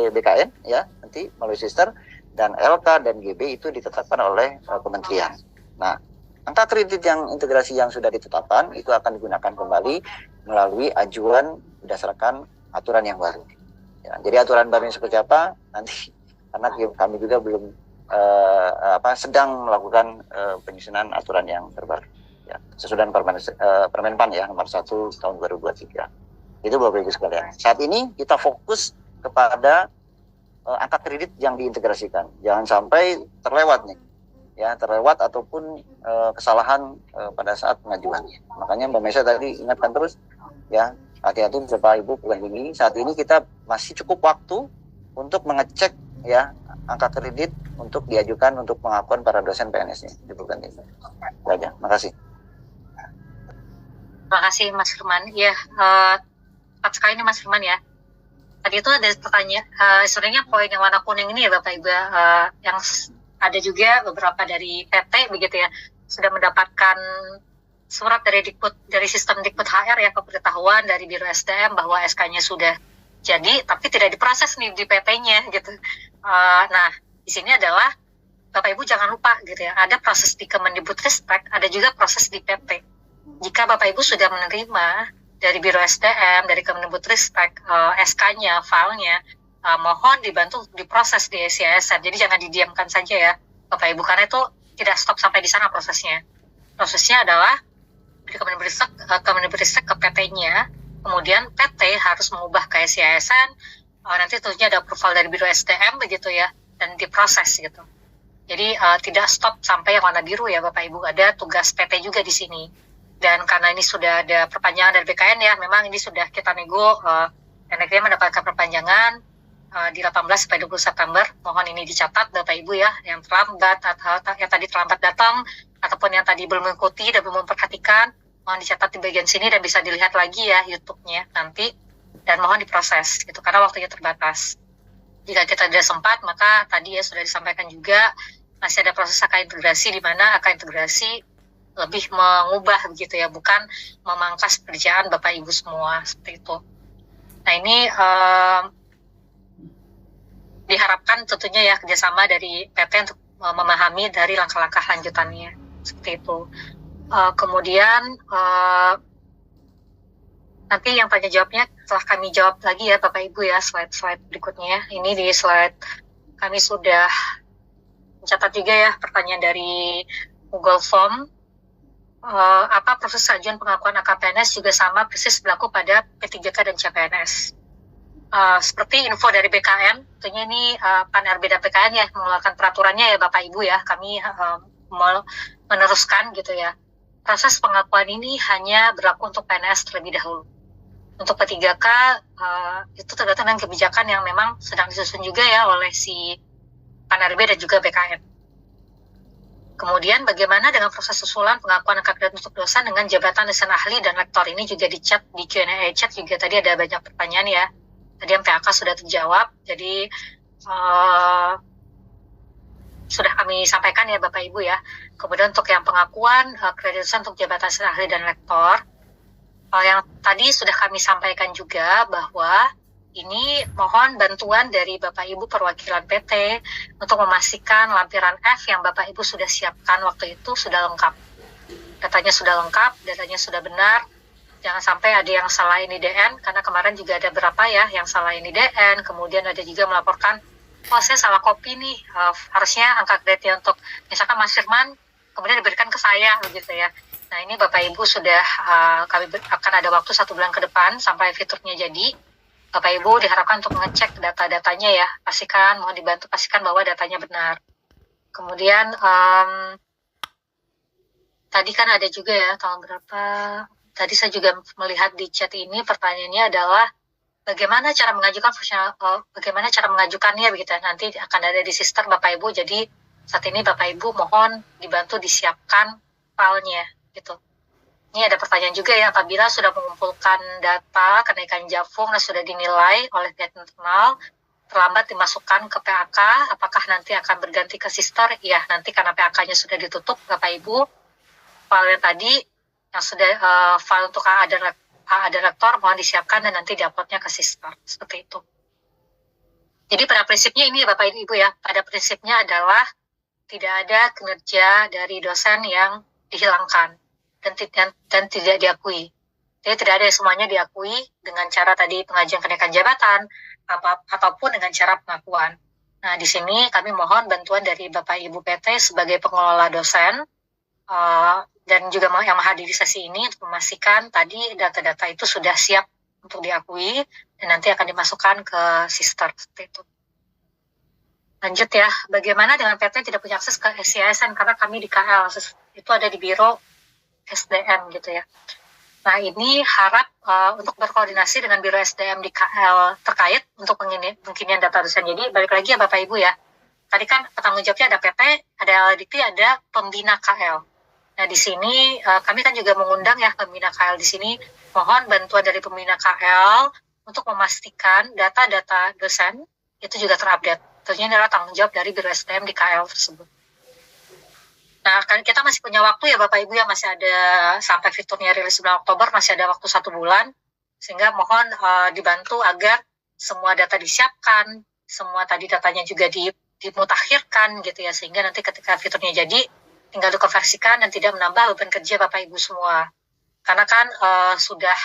BKN ya nanti melalui sister, dan LK dan GB itu ditetapkan oleh kementerian. Nah, angka kredit yang integrasi yang sudah ditetapkan itu akan digunakan kembali melalui ajuan berdasarkan aturan yang baru. Ya, jadi aturan barunya seperti apa nanti karena kami juga belum sedang melakukan penyusunan aturan yang terbaru. Ya, sesuai dengan Permenpan ya nomor 1 tahun 2023. Itu Bapak Ibu sekalian. Saat ini kita fokus kepada angka kredit yang diintegrasikan. Jangan sampai terlewat nih. Ya, terlewat ataupun kesalahan pada saat pengajuannya. Makanya Mbak Mesa tadi ingatkan terus ya, hati-hati Bapak Ibu bulan ini. Saat ini kita masih cukup waktu untuk mengecek ya angka kredit untuk diajukan untuk pengakuan para dosen PNS-nya di bulan ini. Baik, makasih. Terima kasih Mas Firman. Ya, tepat sekali nih Mas Firman ya. Tadi itu ada pertanyaan, sebenarnya poin yang warna kuning ini ya Bapak Ibu, yang ada juga beberapa dari PT begitu ya, sudah mendapatkan surat dari sistem Dikbud HR ya, pemberitahuan dari Biro SDM bahwa SK-nya sudah jadi, tapi tidak diproses nih di PT-nya gitu. Nah, di sini adalah Bapak Ibu jangan lupa gitu ya, ada proses di Kemendikbudristek, ada juga proses di PT. Jika Bapak Ibu sudah menerima dari Biro SDM, dari Kemendikbudristek, SK-nya, filenya, mohon dibantu diproses di SIASN. Jadi jangan didiamkan saja ya Bapak Ibu, karena itu tidak stop sampai di sana prosesnya. Prosesnya adalah dari Kemendikbudristek ke PT-nya, kemudian PT harus mengubah ke SIASN, nanti tentunya ada approval dari Biro SDM begitu ya, dan diproses gitu. Jadi tidak stop sampai yang warna biru ya Bapak Ibu, ada tugas PT juga di sini. Dan karena ini sudah ada perpanjangan dari BKN ya, memang ini sudah kita nego, dan akhirnya mendapatkan perpanjangan di 18 sampai 20 September. Mohon ini dicatat Bapak Ibu ya, yang terlambat atau yang tadi terlambat datang ataupun yang tadi belum mengikuti dan belum memperhatikan, mohon dicatat di bagian sini dan bisa dilihat lagi ya YouTube-nya nanti, dan mohon diproses gitu karena waktunya terbatas. Jika kita tidak sempat, maka tadi ya sudah disampaikan juga masih ada proses AK integrasi, di mana AK integrasi lebih mengubah begitu ya, bukan memangkas pekerjaan Bapak Ibu semua seperti itu. Nah ini diharapkan tentunya ya kerjasama dari PT untuk memahami dari langkah-langkah lanjutannya seperti itu. Kemudian nanti yang tanya jawabnya setelah kami jawab lagi ya Bapak Ibu ya, slide berikutnya. Ini di slide kami sudah mencatat juga ya pertanyaan dari Google Form. Apa proses ajuan pengakuan AKPNS juga sama persis berlaku pada P3K dan CPNS. Seperti info dari BKN, tentunya ini Pan RB dan BKN ya mengeluarkan peraturannya ya Bapak Ibu ya, kami meneruskan gitu ya. Proses pengakuan ini hanya berlaku untuk PNS terlebih dahulu. Untuk P3K itu tergantung dengan kebijakan yang memang sedang disusun juga ya oleh si Pan RB dan juga BKN. Kemudian bagaimana dengan proses susulan pengakuan angka kredit untuk dosen dengan jabatan dosen ahli dan lektor? Ini juga di chat, di Q&A chat juga tadi ada banyak pertanyaan ya. Tadi yang PAK sudah terjawab, jadi sudah kami sampaikan ya Bapak Ibu ya. Kemudian untuk yang pengakuan kredit dosen untuk jabatan dosen ahli dan lektor, yang tadi sudah kami sampaikan juga bahwa ini mohon bantuan dari Bapak Ibu perwakilan PT untuk memastikan lampiran F yang Bapak Ibu sudah siapkan waktu itu sudah lengkap. Datanya sudah lengkap, datanya sudah benar. Jangan sampai ada yang salah IDN, karena kemarin juga ada berapa ya yang salah IDN, kemudian ada juga melaporkan, oh saya salah copy nih, harusnya angka kreditnya untuk misalkan Mas Firman, kemudian diberikan ke saya begitu ya. Nah ini Bapak Ibu sudah, kami akan ada waktu 1 bulan ke depan sampai fiturnya jadi. Bapak Ibu diharapkan untuk mengecek data-datanya ya, mohon dibantu pastikan bahwa datanya benar. Kemudian tadi kan ada juga ya tahun berapa, tadi saya juga melihat di chat ini pertanyaannya adalah bagaimana cara mengajukannya begitu ya. Nanti akan ada di sister Bapak Ibu. Jadi saat ini Bapak Ibu mohon dibantu disiapkan filenya gitu. Ini ada pertanyaan juga ya, apabila sudah mengumpulkan data kenaikan Jafung dan sudah dinilai oleh pihak internal, terlambat dimasukkan ke PAK, apakah nanti akan berganti ke sister? Ya, nanti karena PAK-nya sudah ditutup, Bapak Ibu, file yang tadi yang sudah file untuk AA dan rektor mohon disiapkan dan nanti diuploadnya ke sister, seperti itu. Jadi pada prinsipnya ini Bapak Ibu ya, pada prinsipnya adalah tidak ada kinerja dari dosen yang dihilangkan dan tidak diakui. Jadi tidak ada semuanya diakui dengan cara tadi pengajuan kenaikan jabatan ataupun dengan cara pengakuan. Nah, di sini kami mohon bantuan dari Bapak Ibu PT sebagai pengelola dosen dan juga yang menghadiri sesi ini untuk memastikan tadi data-data itu sudah siap untuk diakui dan nanti akan dimasukkan ke sister seperti itu. Lanjut ya, bagaimana dengan PT tidak punya akses ke SCSN karena kami di KL, itu ada di Biro SDM gitu ya. Nah, ini harap untuk berkoordinasi dengan Biro SDM di KL terkait untuk penginian data dosen. Jadi balik lagi ya Bapak Ibu ya, tadi kan petanggung jawabnya ada PT, ada LDT, ada pembina KL. Nah, di sini kami kan juga mengundang ya pembina KL di sini, mohon bantuan dari pembina KL untuk memastikan data-data dosen itu juga terupdate. Tentunya adalah tanggung jawab dari Biro SDM di KL tersebut. Nah, kan kita masih punya waktu ya Bapak Ibu ya, masih ada sampai fiturnya rilis bulan Oktober, masih ada waktu 1 bulan, sehingga mohon dibantu agar semua data disiapkan, semua tadi datanya juga dimutakhirkan gitu ya, sehingga nanti ketika fiturnya jadi, tinggal dikonversikan dan tidak menambah beban kerja Bapak Ibu semua. Karena kan sudah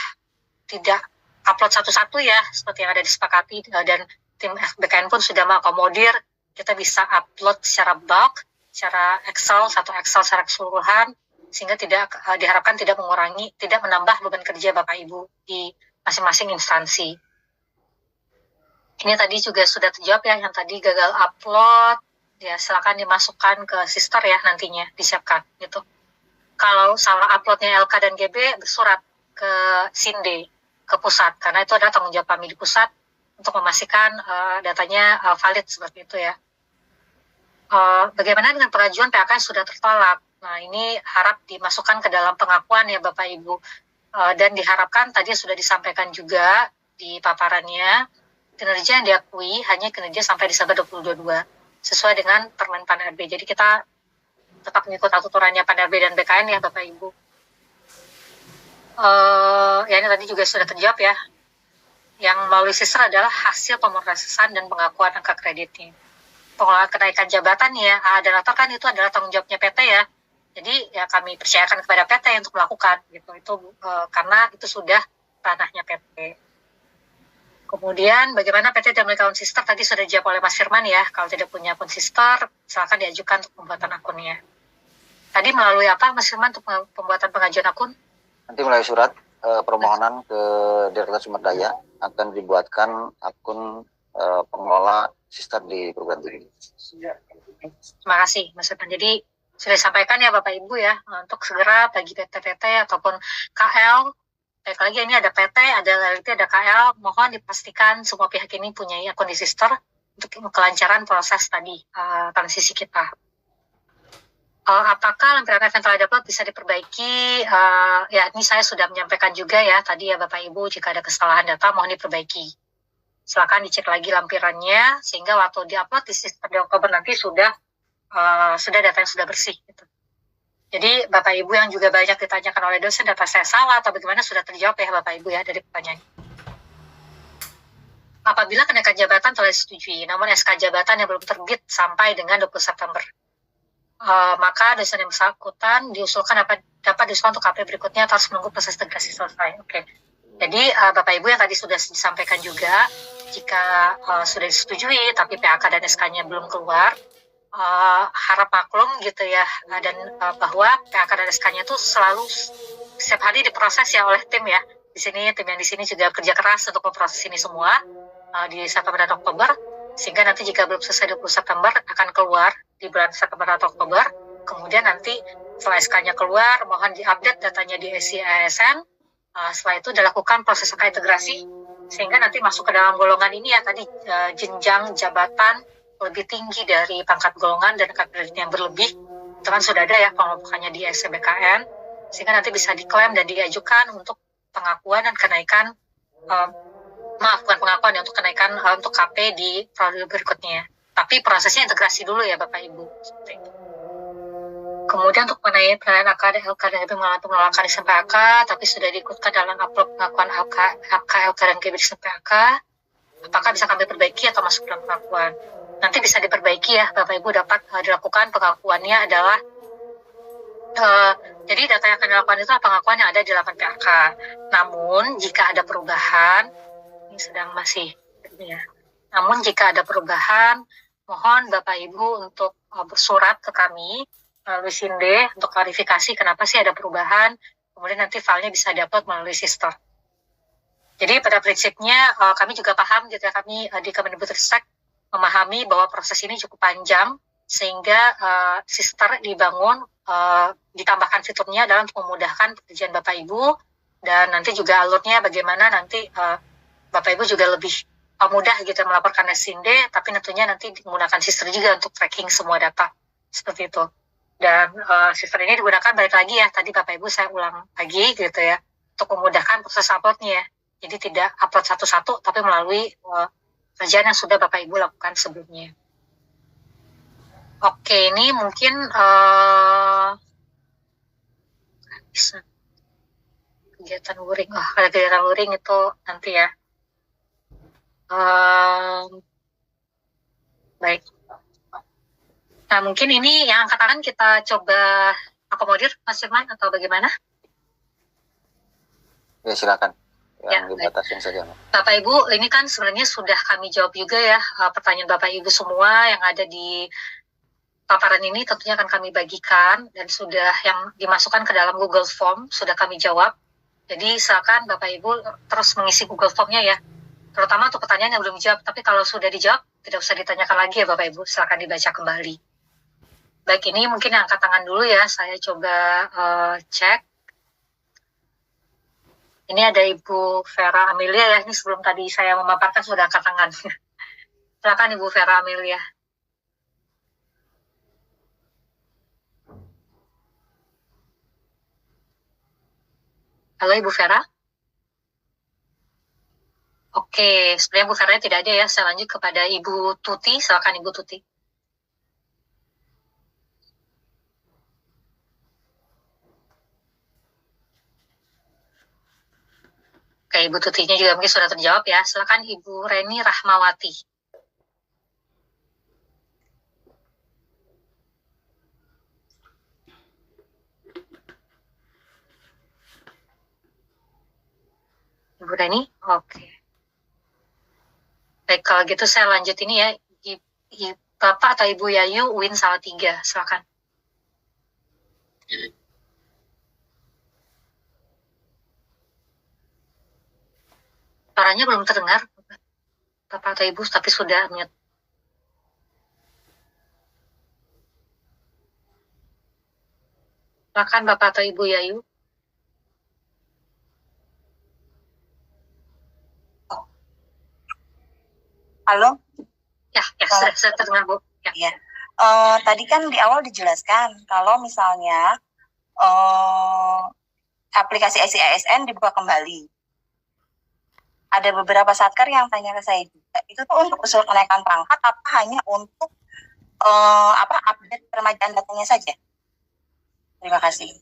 tidak upload satu-satu ya, seperti yang ada disepakati, dan tim BKN pun sudah mengakomodir, kita bisa upload secara bulk, secara Excel, satu Excel secara keseluruhan, sehingga diharapkan tidak menambah beban kerja Bapak Ibu di masing-masing instansi. Ini tadi juga sudah terjawab ya, yang tadi gagal upload, ya silakan dimasukkan ke sister ya nantinya, disiapkan gitu. Kalau salah uploadnya LK dan GB, bersurat ke SINDE, ke pusat, karena itu adalah tanggung jawab kami di pusat untuk memastikan datanya valid seperti itu ya. Bagaimana dengan pengajuan PAK yang sudah tertolak? Nah, ini harap dimasukkan ke dalam pengakuan ya Bapak Ibu. Dan diharapkan tadi sudah disampaikan juga di paparannya, kinerja yang diakui hanya kinerja sampai Desember 2022, sesuai dengan Permen Pan RB. Jadi kita tetap mengikuti aturannya Pan RB dan BKN ya Bapak Ibu. Ya ini tadi juga sudah terjawab ya. Yang melalui sister adalah hasil pemrosesan dan pengakuan angka kreditnya. Pengelolaan kenaikan jabatan ya, dan atau kan itu adalah tanggung jawabnya PT ya. Jadi ya kami percayakan kepada PT untuk melakukan gitu. Itu karena itu sudah ranahnya PT. Kemudian bagaimana PT tidak memiliki akun sister tadi sudah dijawab oleh Mas Firman ya. Kalau tidak punya akun sister, silakan diajukan untuk pembuatan akunnya. Tadi melalui apa Mas Firman untuk pembuatan pengajuan akun? Nanti melalui surat permohonan ke Direktorat Sumber Daya akan dibuatkan akun pengelola sister di perguruan tinggi. Terima kasih Mas Firman. Jadi sudah disampaikan ya Bapak Ibu ya, untuk segera bagi PT-PT ataupun KL. Baik lagi ini ada PT, ada LLT, ada KL. Mohon dipastikan semua pihak ini punya akun di sister untuk kelancaran proses tadi transisi kita. Apakah lampiran event telah dapat bisa diperbaiki? Ya ini saya sudah menyampaikan juga ya tadi ya Bapak Ibu, jika ada kesalahan data mohon diperbaiki. Silakan dicek lagi lampirannya sehingga waktu diupload di sistem di Oktober nanti sudah data yang sudah bersih gitu. Jadi Bapak Ibu yang juga banyak ditanyakan oleh dosen, data saya salah atau bagaimana, sudah terjawab ya Bapak Ibu ya dari pertanyaan. Apabila kenaikan jabatan telah disetujui, namun SK jabatan yang belum terbit sampai dengan 20 September, maka dosen yang bersangkutan diusulkan dapat diusulkan untuk KP berikutnya atau harus menunggu proses integrasi selesai. Oke. Jadi Bapak Ibu yang tadi sudah disampaikan juga, jika sudah disetujui tapi PAK dan SK-nya belum keluar, harap maklum gitu ya, dan bahwa PAK dan SK-nya itu selalu setiap hari diproses ya oleh tim ya. Di sini tim yang di sini juga kerja keras untuk memproses ini semua di September dan Oktober, sehingga nanti jika belum selesai 20 September akan keluar di bulan September atau Oktober. Kemudian nanti setelah SK-nya keluar, mohon diupdate datanya di SCASN, Setelah itu dilakukan proses integrasi sehingga nanti masuk ke dalam golongan ini ya tadi jenjang jabatan lebih tinggi dari pangkat golongan dan kredit yang berlebih itu kan sudah ada ya pengelompokannya di SBKN sehingga nanti bisa diklaim dan diajukan untuk pengakuan dan kenaikan bukan pengakuan ya untuk kenaikan untuk KP di periode berikutnya. Tapi prosesnya integrasi dulu ya Bapak Ibu. Kemudian untuk mengenai penilaian AK dan LK dan GB mengalami penolakan di SMPAK, tapi sudah diikutkan dalam upload pengakuan LK, LK dan GB di SMPAK, apakah bisa kami perbaiki atau masuk dalam pengakuan? Nanti bisa diperbaiki ya, Bapak Ibu dapat dilakukan pengakuannya adalah, jadi data yang akan dilakukan itu adalah pengakuan yang ada di 8 PAK. Namun, jika ada perubahan, ini sedang masih, ya. Namun jika ada perubahan, mohon Bapak Ibu untuk bersurat ke kami, melalui SINDE untuk klarifikasi kenapa sih ada perubahan, kemudian nanti filenya bisa diupload melalui sister. Jadi pada prinsipnya kami juga paham gitu ya, kami di Kemendikbudristek memahami bahwa proses ini cukup panjang sehingga sister dibangun, ditambahkan fiturnya dalam memudahkan pekerjaan Bapak Ibu dan nanti juga alurnya bagaimana nanti Bapak Ibu juga lebih mudah gitu melaporkan SINDE, tapi tentunya nanti menggunakan sister juga untuk tracking semua data seperti itu. Dan sister ini digunakan balik lagi ya, tadi Bapak Ibu saya ulang lagi gitu ya, untuk memudahkan proses uploadnya. Jadi tidak upload satu-satu, tapi melalui kerjaan yang sudah Bapak Ibu lakukan sebelumnya. Oke, ini mungkin bisa kegiatan luring. Kalau kegiatan luring itu nanti ya. Baik. Nah, mungkin ini yang angkat tangan kita coba akomodir, Mas Firman, atau bagaimana? Ya, silakan. Ya, dibatasin saja. Bapak Ibu, ini kan sebenarnya sudah kami jawab juga ya, pertanyaan Bapak Ibu semua yang ada di paparan ini tentunya akan kami bagikan, dan sudah yang dimasukkan ke dalam Google Form, sudah kami jawab. Jadi silakan Bapak Ibu terus mengisi Google Form-nya ya, terutama untuk pertanyaan yang belum dijawab, tapi kalau sudah dijawab, tidak usah ditanyakan lagi ya Bapak Ibu, silakan dibaca kembali. Baik, ini mungkin yang angkat tangan dulu ya, saya coba cek. Ini ada Ibu Vera Amelia ya, ini sebelum tadi saya memaparkan sudah angkat tangan. Silakan Ibu Vera Amelia. Halo Ibu Vera. Oke, sebenarnya Ibu Vera tidak ada ya, saya lanjut kepada Ibu Tuti, silakan Ibu Tuti. Oke, Ibu Tutinya juga mungkin sudah terjawab ya. Silakan Ibu Reni Rahmawati. Ibu Reni, oke. Baik, kalau gitu saya lanjut ini ya. Bapak atau Ibu Yayu Win Salatiga, silakan. Suaranya belum terdengar, Bapak atau Ibu, tapi sudah mute. Silakan Bapak atau Ibu Yayu. Halo? Ya, sudah terdengar Bu. Ya. Tadi kan di awal dijelaskan kalau misalnya aplikasi SIASN dibuka kembali. Ada beberapa satker yang tanya ke saya juga, itu tuh untuk usul kenaikan pangkat apa hanya untuk update permajaan datanya saja? Terima kasih.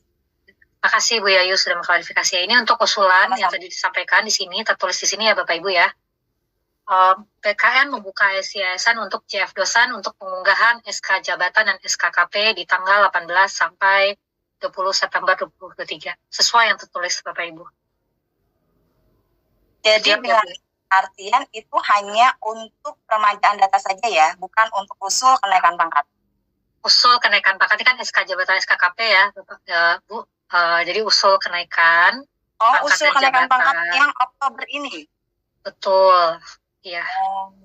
Terima kasih Bu Yayu sudah mengklarifikasi. Ini untuk usulan yang tadi disampaikan di sini, tertulis di sini ya Bapak Ibu ya. PKN membuka SIASN untuk JF dosan untuk pengunggahan SK jabatan dan SKKP di tanggal 18 sampai 20 September 2023. Sesuai yang tertulis Bapak Ibu. Jadi dengan artian itu hanya untuk permajaan data saja ya, bukan untuk usul kenaikan pangkat. Usul kenaikan pangkat ini kan SK jabatan SKKP ya, Bu. Jadi usul kenaikan. Usul kenaikan pangkat yang Oktober ini. Betul. Iya.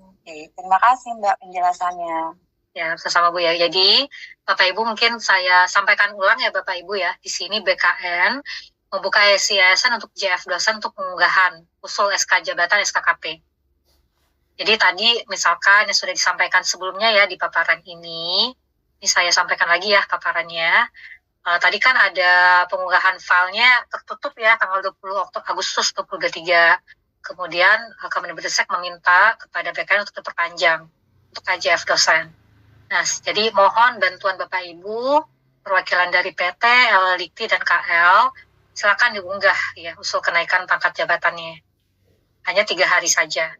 Oke, terima kasih Mbak penjelasannya. Ya, sama Bu ya. Jadi Bapak Ibu mungkin saya sampaikan ulang ya Bapak Ibu ya. Di sini BKN membuka yayasan untuk JF dosen untuk pengunggahan usul SK jabatan SKKP. Jadi tadi misalkan yang sudah disampaikan sebelumnya ya di paparan ini saya sampaikan lagi ya paparannya. Tadi kan ada pengunggahan filenya tertutup ya tanggal 20 Agustus 2023. Kemudian Kemendikbudristek meminta kepada BKN untuk diperpanjang untuk KJF dosen. Nah, jadi mohon bantuan Bapak Ibu, perwakilan dari PT, LLIKTI, dan KL, silakan diunggah ya usul kenaikan pangkat jabatannya. Hanya 3 hari saja.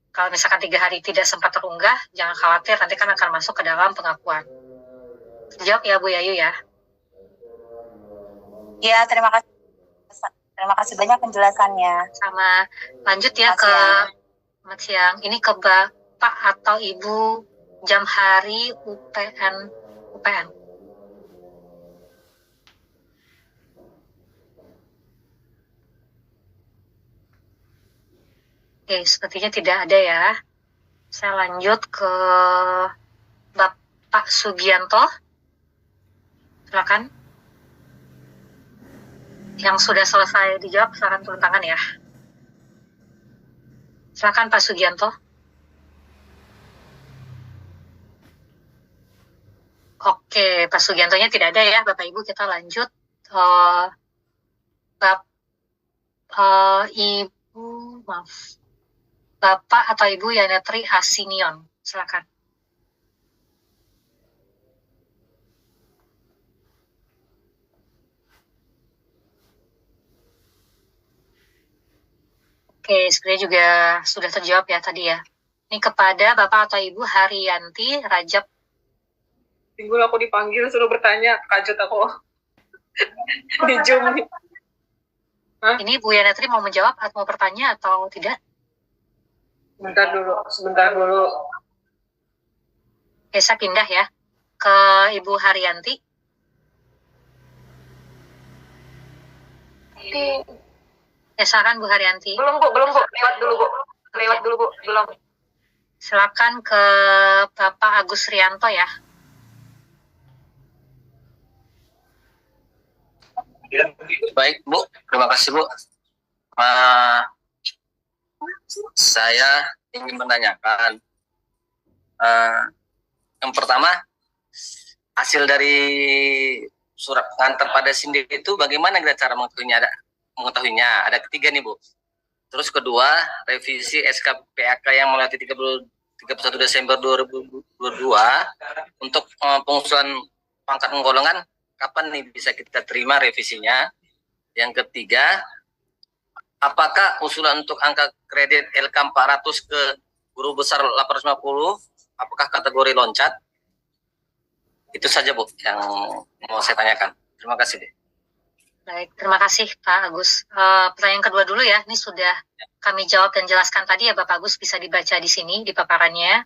Kalau misalkan 3 hari tidak sempat terunggah, jangan khawatir, nanti kan akan masuk ke dalam pengakuan. Jawab ya Bu Yayu ya. Ya, terima kasih. Terima kasih banyak penjelasannya. Sama lanjut ya ke selamat siang. Ini ke Bapak atau Ibu jam hari UPN. Oke, sepertinya tidak ada ya. Saya lanjut ke Bapak Sugianto. Silakan. Yang sudah selesai dijawab, silakan turun tangan ya. Silakan Pak Sugianto. Oke, Pak Sugiantonya tidak ada ya, Bapak Ibu. Kita lanjut. Bapak atau Ibu Yanetri Asinion, silakan. Oke, sebenarnya juga sudah terjawab ya tadi ya. Ini kepada Bapak atau Ibu Haryanti Rajab. Timbul aku dipanggil suruh bertanya, kaget aku. Di Zoom nih. Ini Bu Yanetri mau menjawab atau mau bertanya atau tidak? Sebentar dulu. Oke, saya pindah ya ke Ibu Haryanti. Ya, silakan Bu Haryanti. Belum Bu. Lewat dulu Bu. Belum. Silakan ke Bapak Agus Rianto ya. Baik Bu, terima kasih Bu. Saya ingin menanyakan, yang pertama, hasil dari surat pengantar pada sindik itu bagaimana kita cara mengetahuinya? Ada ketiga nih Bu. Terus kedua, revisi SK PAK yang melewati 31 Desember 2022 untuk pengusulan pangkat penggolongan, kapan nih bisa kita terima revisinya? Yang ketiga, apakah usulan untuk angka kredit LK 400 ke guru besar 850, apakah kategori loncat? Itu saja Bu yang mau saya tanyakan. Terima kasih Bu. Baik, terima kasih Pak Agus. Pertanyaan kedua dulu ya, ini sudah kami jawab dan jelaskan tadi ya Bapak Agus, bisa dibaca di sini di paparannya.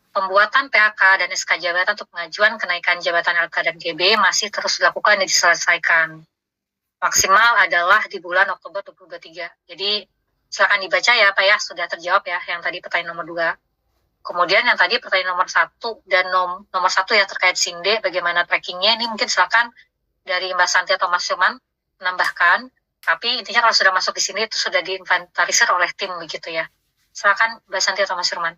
Pembuatan PAK dan SK jabatan untuk pengajuan kenaikan jabatan LK dan GB masih terus dilakukan dan diselesaikan. Maksimal adalah di bulan Oktober 2023. Jadi silakan dibaca ya Pak ya, sudah terjawab ya yang tadi pertanyaan nomor 2. Kemudian yang tadi pertanyaan nomor 1 dan nomor 1 ya terkait SINDE, bagaimana trackingnya, ini mungkin silakan dari Mbak Santi atau Mas Firman menambahkan, tapi intinya kalau sudah masuk di sini itu sudah diinventarisir oleh tim begitu ya. Silakan Mbak Santi atau Mas Firman.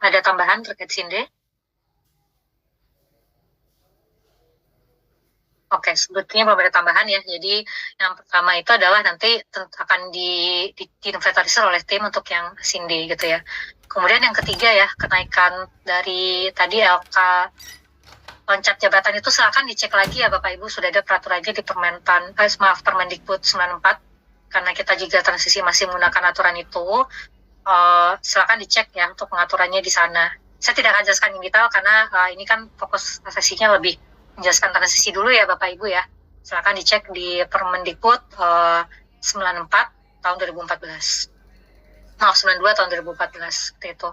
Ada tambahan terkait SINDE? Oke, sebetulnya belum ada tambahan ya. Jadi yang pertama itu adalah nanti akan diinventarisir oleh tim untuk yang SINDE gitu ya. Kemudian yang ketiga ya, kenaikan dari tadi LK loncat jabatan itu silakan dicek lagi ya Bapak Ibu, sudah ada peraturannya di Permendikbud 94, karena kita juga transisi masih menggunakan aturan itu. Silakan dicek ya untuk pengaturannya di sana. Saya tidak akan jelaskan in detail karena ini kan fokus sesinya lebih menjelaskan transisi dulu ya Bapak Ibu ya. Silakan dicek di Permendikbud 94 tahun 2014. Maaf, 92 tahun 2014 seperti itu.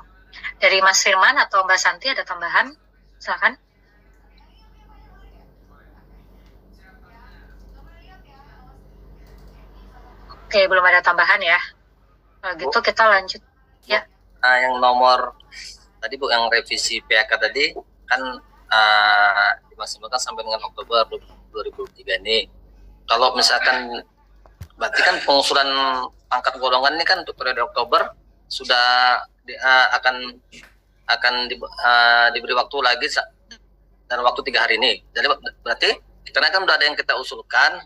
Dari Mas Firman atau Mbak Santi ada tambahan? Silakan. Oke, belum ada tambahan ya. Kalau gitu kita lanjut ya. Yang nomor tadi Bu yang revisi PHK tadi kan dimaksimalkan sampai dengan Oktober 2023 ini. Kalau misalkan berarti kan pengusulan pangkat golongan ini kan untuk periode Oktober sudah akan diberi waktu lagi dalam waktu 3 hari ini. Jadi berarti karena kan sudah ada yang kita usulkan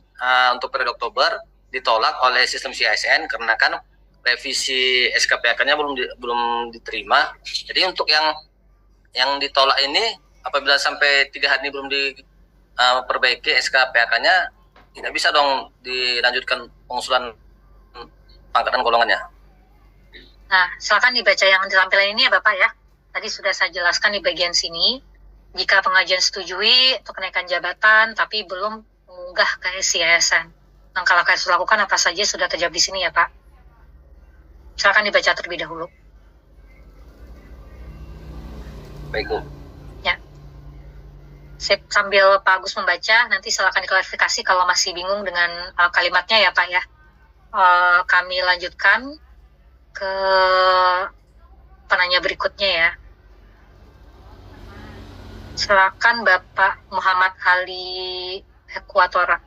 untuk periode Oktober ditolak oleh sistem CASN karena kan revisi SKPHK-nya belum diterima. Jadi untuk yang ditolak ini apabila sampai 3 hari ini belum diperbaiki SKPHK-nya, tidak bisa dong dilanjutkan pengusulan pangkatan golongannya. Nah, silakan dibaca yang ditampilan ini ya Bapak ya. Tadi sudah saya jelaskan di bagian sini. Jika pengajuan setujui untuk kenaikan jabatan, tapi belum mengunggah ke SCASN. Langkah-langkah yang harus dilakukan apa saja sudah terjawab di sini ya Pak. Silakan dibaca terlebih dahulu. Baik Bu. Ya. Sip, sambil Pak Agus membaca, nanti silakan diklarifikasi kalau masih bingung dengan kalimatnya ya Pak ya. Kami lanjutkan ke penanya berikutnya ya. Silakan Bapak Muhammad Ali Ekuatora.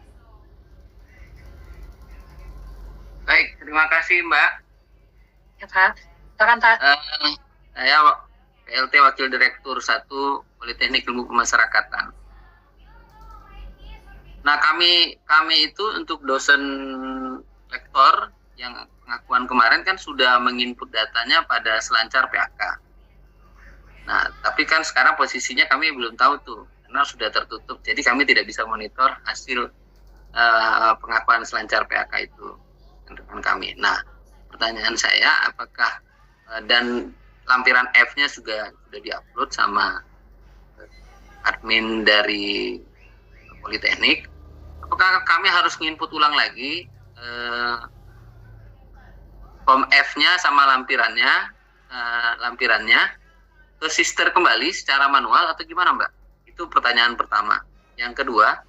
Baik, terima kasih Mbak. Ya Pak, silakan Pak. Saya PLT Wakil Direktur 1 Politeknik Ilmu Pemasyarakatan. Nah, kami itu untuk dosen lektor yang pengakuan kemarin kan sudah menginput datanya pada selancar PHK. Nah, tapi kan sekarang posisinya kami belum tahu tuh, karena sudah tertutup. Jadi kami tidak bisa monitor hasil pengakuan selancar PHK itu dengan kami. Nah, pertanyaan saya, apakah dan lampiran F-nya sudah diupload sama admin dari Politeknik, apakah kami harus nginput ulang lagi form F-nya sama lampirannya ke sister kembali secara manual atau gimana Mbak? Itu pertanyaan pertama. Yang kedua,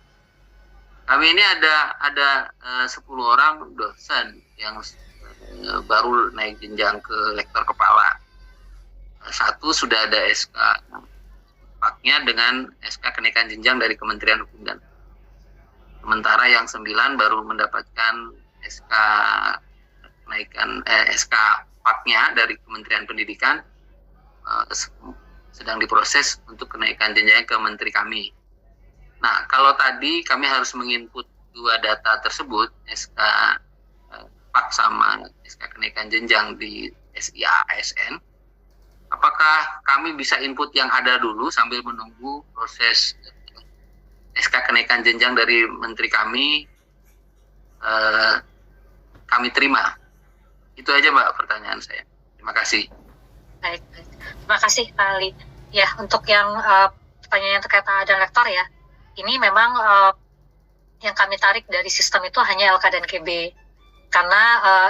kami ini ada 10 orang dosen yang baru naik jenjang ke lektor kepala. 1 sudah ada SK paknya dengan SK kenaikan jenjang dari Kementerian Hukum dan sementara yang 9 baru mendapatkan SK kenaikan SK paknya dari Kementerian Pendidikan, sedang diproses untuk kenaikan jenjang ke menteri kami. Nah, kalau tadi kami harus menginput 2 data tersebut, SK pak sama SK kenaikan jenjang di SIASN, apakah kami bisa input yang ada dulu sambil menunggu proses SK kenaikan jenjang dari menteri kami terima? Itu aja Mbak pertanyaan saya. Terima kasih. Baik. Terima kasih Pak Ali. Ya, untuk yang pertanyaan yang terkait dan lektor ya, ini memang yang kami tarik dari sistem itu hanya LK dan KB. Karena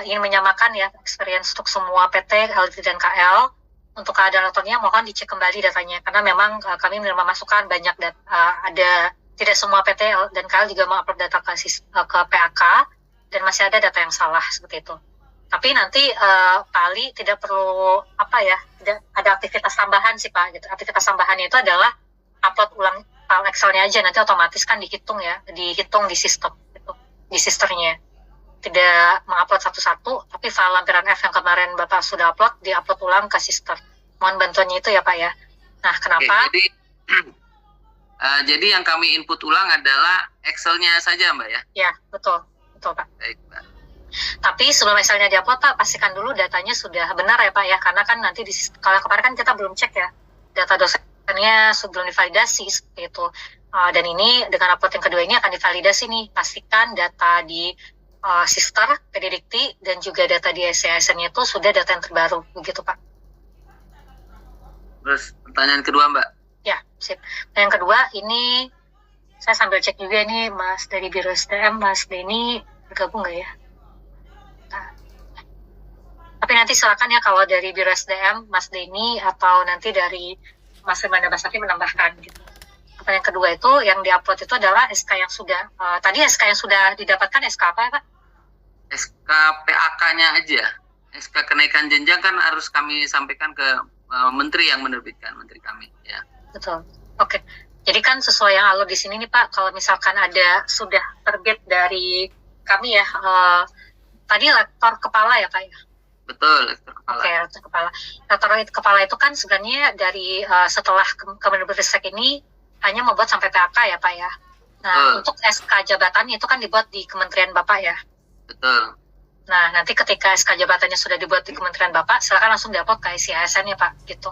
ingin menyamakan ya experience untuk semua PT, LT, dan KL. Untuk keadaan lektornya mohon dicek kembali datanya. Karena memang kami menerima masukan banyak ada tidak semua PT dan KL juga mengupload data ke PAK dan masih ada data yang salah seperti itu. Tapi nanti Pak Ali tidak perlu tidak ada aktivitas tambahan sih Pak. Gitu. Aktivitas tambahannya itu adalah upload ulang file Excel-nya aja, nanti otomatis kan dihitung di sistem gitu, di sisternya. Tidak mengupload satu-satu, tapi file lampiran F yang kemarin Bapak sudah upload, diupload ulang ke sister. Mohon bantuannya itu ya Pak ya. Nah, kenapa? Oke, jadi yang kami input ulang adalah Excel-nya saja Mbak ya? Ya, betul Pak. Baik Mbak. Tapi sebelum Excel-nya diupload Pak, pastikan dulu datanya sudah benar ya Pak ya, karena kan nanti kalau kemarin kan kita belum cek ya, data dosennya sebelum divalidasi seperti itu. Dan ini dengan upload yang kedua ini akan divalidasi nih, pastikan data di sister, PD Dikti, dan juga data di SCASN itu sudah data yang terbaru, begitu Pak. Terus pertanyaan kedua Mbak? Ya, sip. Yang kedua ini saya sambil cek juga nih Mas dari Biro SDM, Mas Denny bergabung nggak ya? Nah. Tapi nanti silakan ya kalau dari Biro SDM, Mas Denny atau nanti dari Mas Rimanda Basari menambahkan gitu. Yang kedua itu yang diupload itu adalah SK yang sudah tadi SK yang sudah didapatkan SK apa ya Pak? SK PAK-nya aja. SK kenaikan jenjang kan harus kami sampaikan ke menteri yang menerbitkan, menteri kami ya. Betul. Oke. Jadi kan sesuai yang alur di sini nih Pak, kalau misalkan ada sudah terbit dari kami ya, tadi lektor kepala ya Pak ya? Betul, lektor kepala. Oke, lektor kepala. Lektor kepala itu kan sebenarnya dari setelah Kemendikbudristek ini hanya membuat sampai PAK ya Pak ya? Nah, untuk SK jabatan itu kan dibuat di Kementerian Bapak ya? Betul. Nah, nanti ketika SK jabatannya sudah dibuat di Kementerian Bapak, silakan langsung diupload ke SIASN ya Pak, gitu.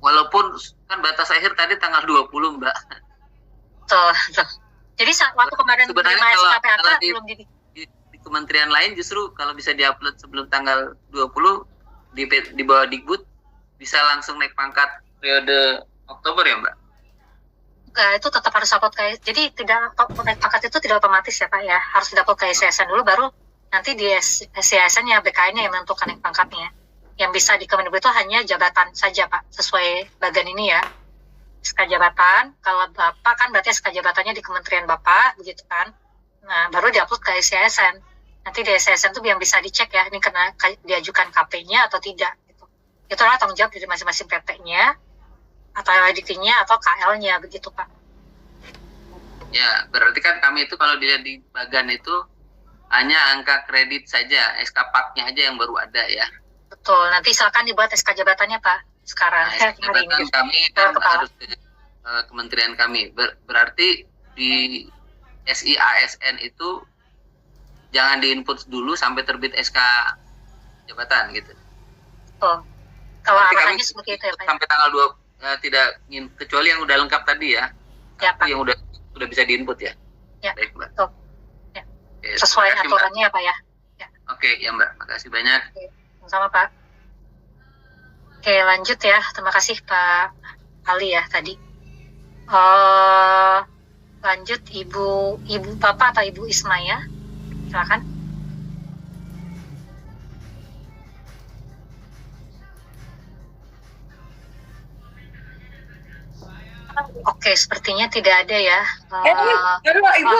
Walaupun kan batas akhir tadi tanggal 20, Mbak. Tuh. Jadi waktu kemarin sebenarnya menerima kalau SKPAK belum di kementerian lain justru kalau bisa diupload sebelum tanggal 20 di bawah Dikbud bisa langsung naik pangkat periode Oktober ya, Mbak? Enggak, itu tetap harus upload ke, jadi tidak naik pangkat itu tidak otomatis ya Pak ya, harus diupload ke SIASN dulu, baru nanti di SIASN ya BKN-nya yang menentukan naik pangkatnya. Yang bisa di Kemendikbud itu hanya jabatan saja Pak, sesuai bagian ini ya. SK jabatan, kalau Bapak kan berarti SK jabatannya di Kementerian Bapak, begitu kan. Nah, baru diupload ke SIASN. Nanti di SIASN itu yang bisa dicek ya, ini kena diajukan KP-nya atau tidak. Gitu. Itulah tanggung jawab dari masing-masing PT-nya, atau LDK-nya, atau KL-nya, begitu Pak. Ya, berarti kan kami itu kalau dilihat di bagan itu hanya angka kredit saja, SK PAK-nya aja yang baru ada ya. Betul, nanti silakan dibuat SK jabatannya Pak sekarang. Nah, SK jabatan kami kan harus ke kementerian kami. Berarti di SIASN itu jangan diinput dulu sampai terbit SK jabatan gitu. Betul. Kalau arahannya seperti itu ya Pak. Sampai tanggal 2 tidak kecuali yang udah lengkap tadi ya. Ya Pak. Yang udah bisa diinput ya. Ya. Baik, Mbak. Betul. Ya. Oke, sesuai makasih, aturannya ya Pak ya. Ya. Oke, ya Mbak. Makasih banyak. Oke. Sama Pak. Oke, lanjut ya. Terima kasih Pak Ali ya tadi. Lanjut Ibu Bapak atau Ibu Ismaya. Silakan. Oke, sepertinya tidak ada ya. Ibu.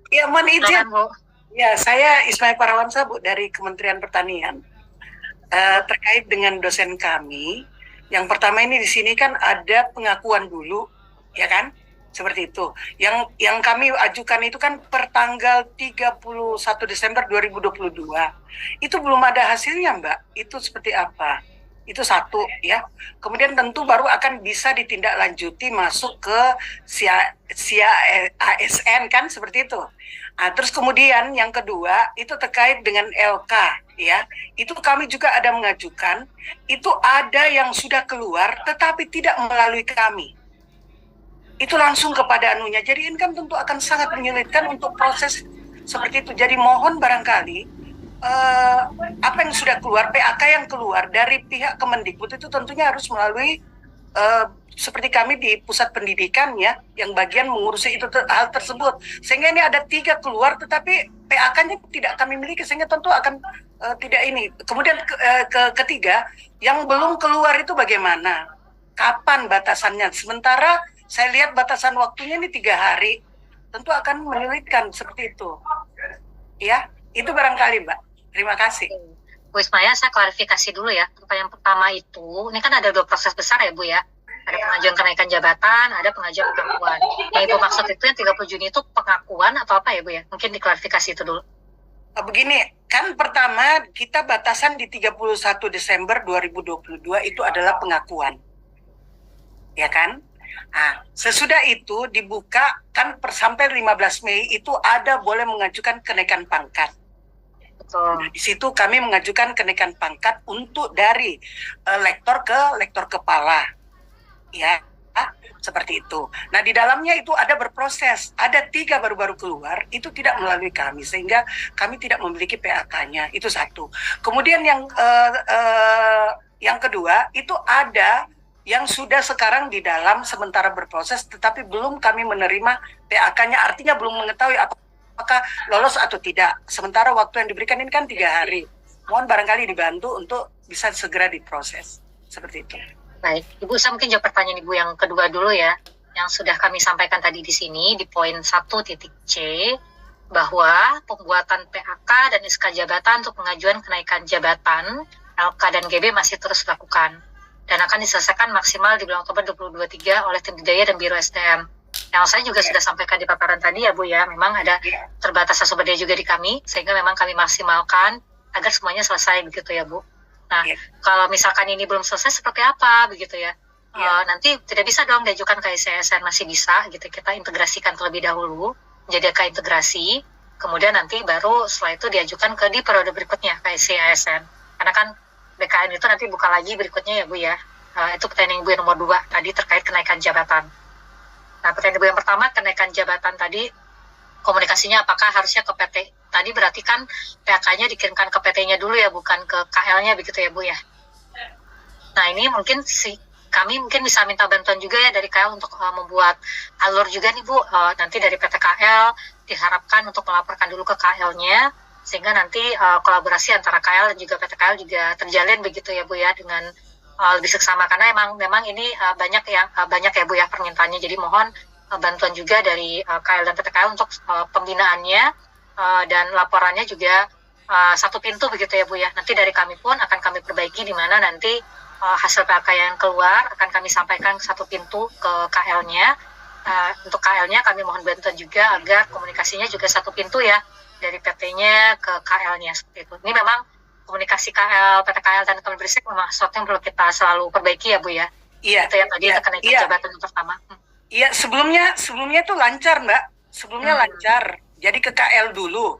Ya, mohon izin. Silakan, Bu. Ya, saya Ismail Parawansa, Bu, dari Kementerian Pertanian. Terkait dengan dosen kami, yang pertama ini di sini kan ada pengakuan dulu, ya kan? Seperti itu. Yang kami ajukan itu kan per tanggal 31 Desember 2022. Itu belum ada hasilnya, Mbak. Itu seperti apa? Itu satu ya. Kemudian tentu baru akan bisa ditindaklanjuti masuk ke ASN kan seperti itu. Nah, terus kemudian yang kedua itu terkait dengan LK ya. Itu kami juga ada mengajukan, itu ada yang sudah keluar tetapi tidak melalui kami. Itu langsung kepada anunya. Jadi ini kan tentu akan sangat menyulitkan untuk proses seperti itu. Jadi mohon barangkali apa yang sudah keluar, PAK yang keluar dari pihak Kemendikbud itu tentunya harus melalui seperti kami di pusat pendidikan ya, yang bagian mengurusi itu hal tersebut. Sehingga ini ada 3 keluar, tetapi PAK-nya tidak kami miliki, sehingga tentu akan tidak ini. Kemudian ketiga, yang belum keluar itu bagaimana? Kapan batasannya? Sementara saya lihat batasan waktunya ini 3 hari, tentu akan menyulitkan seperti itu. Ya, itu barangkali Mbak. Terima kasih. Bu Ismaya, saya klarifikasi dulu ya. Yang pertama itu, ini kan ada 2 proses besar ya Bu ya. Ada pengajuan kenaikan jabatan, ada pengajuan pengakuan. Yang Ibu maksud itu yang 30 Juni itu pengakuan atau apa ya Bu ya? Mungkin diklarifikasi itu dulu. Begini, kan pertama kita batasan di 31 Desember 2022 itu adalah pengakuan. Ya kan? Nah, sesudah itu dibuka kan sampai 15 Mei itu ada boleh mengajukan kenaikan pangkat. Nah, di situ kami mengajukan kenaikan pangkat untuk dari lektor ke lektor kepala, ya seperti itu. Nah di dalamnya itu ada berproses, ada 3 baru-baru keluar, itu tidak melalui kami sehingga kami tidak memiliki PAK-nya, itu satu. Kemudian yang kedua itu ada yang sudah sekarang di dalam sementara berproses, tetapi belum kami menerima PAK-nya, artinya belum mengetahui apakah lolos atau tidak. Sementara waktu yang diberikan ini kan 3 hari. Mohon barangkali dibantu untuk bisa segera diproses. Seperti itu. Baik, Ibu, saya mungkin jawab pertanyaan Ibu yang kedua dulu ya. Yang sudah kami sampaikan tadi di sini, di poin 1.c, bahwa pembuatan PAK dan SK jabatan untuk pengajuan kenaikan jabatan, LK dan GB masih terus dilakukan. dan akan diselesaikan maksimal di bulan Oktober 2023 oleh tim Didaya dan Biro SDM. Yang saya juga sudah sampaikan di paparan tadi ya Bu ya, memang ada terbatasnya sumber daya juga di kami, sehingga memang kami maksimalkan agar semuanya selesai begitu ya Bu. Nah, kalau misalkan ini belum selesai seperti apa begitu ya, nanti tidak bisa dong diajukan ke ICSN, masih bisa gitu, kita integrasikan terlebih dahulu menjadi integrasi, kemudian nanti baru setelah itu diajukan ke di periode berikutnya ke ICSN, karena kan BKN itu nanti buka lagi berikutnya ya Bu ya. Itu pertanyaan Ibu yang nomor 2 tadi terkait kenaikan jabatan. Nah, pertanyaan Ibu yang pertama kenaikan jabatan tadi, komunikasinya apakah harusnya ke PT, tadi berarti kan PAK-nya dikirimkan ke PT-nya dulu ya, bukan ke KL-nya begitu ya Bu ya. Nah, ini mungkin kami mungkin bisa minta bantuan juga ya dari KL untuk membuat alur juga nih Bu, nanti dari PT KL diharapkan untuk melaporkan dulu ke KL-nya, sehingga nanti kolaborasi antara KL dan juga PT KL juga terjalin begitu ya Bu ya, dengan lebih seksama, karena memang ini banyak ya Bu ya permintaannya, jadi mohon bantuan juga dari KL dan PT KL untuk pembinaannya dan laporannya juga satu pintu begitu ya Bu ya. Nanti dari kami pun akan kami perbaiki, di mana nanti hasil PAK yang keluar akan kami sampaikan satu pintu ke KL-nya. Untuk KL-nya kami mohon bantuan juga agar komunikasinya juga satu pintu ya, dari PT-nya ke KL-nya seperti itu. Ini memang komunikasi KL, PT KL dan Kemendikbud memang sesuatu yang perlu kita selalu perbaiki ya Bu ya. Iya. Itu ya tadi kenaikan jabatan yang pertama. Iya, sebelumnya itu lancar Mbak. Sebelumnya lancar. Jadi ke KL dulu,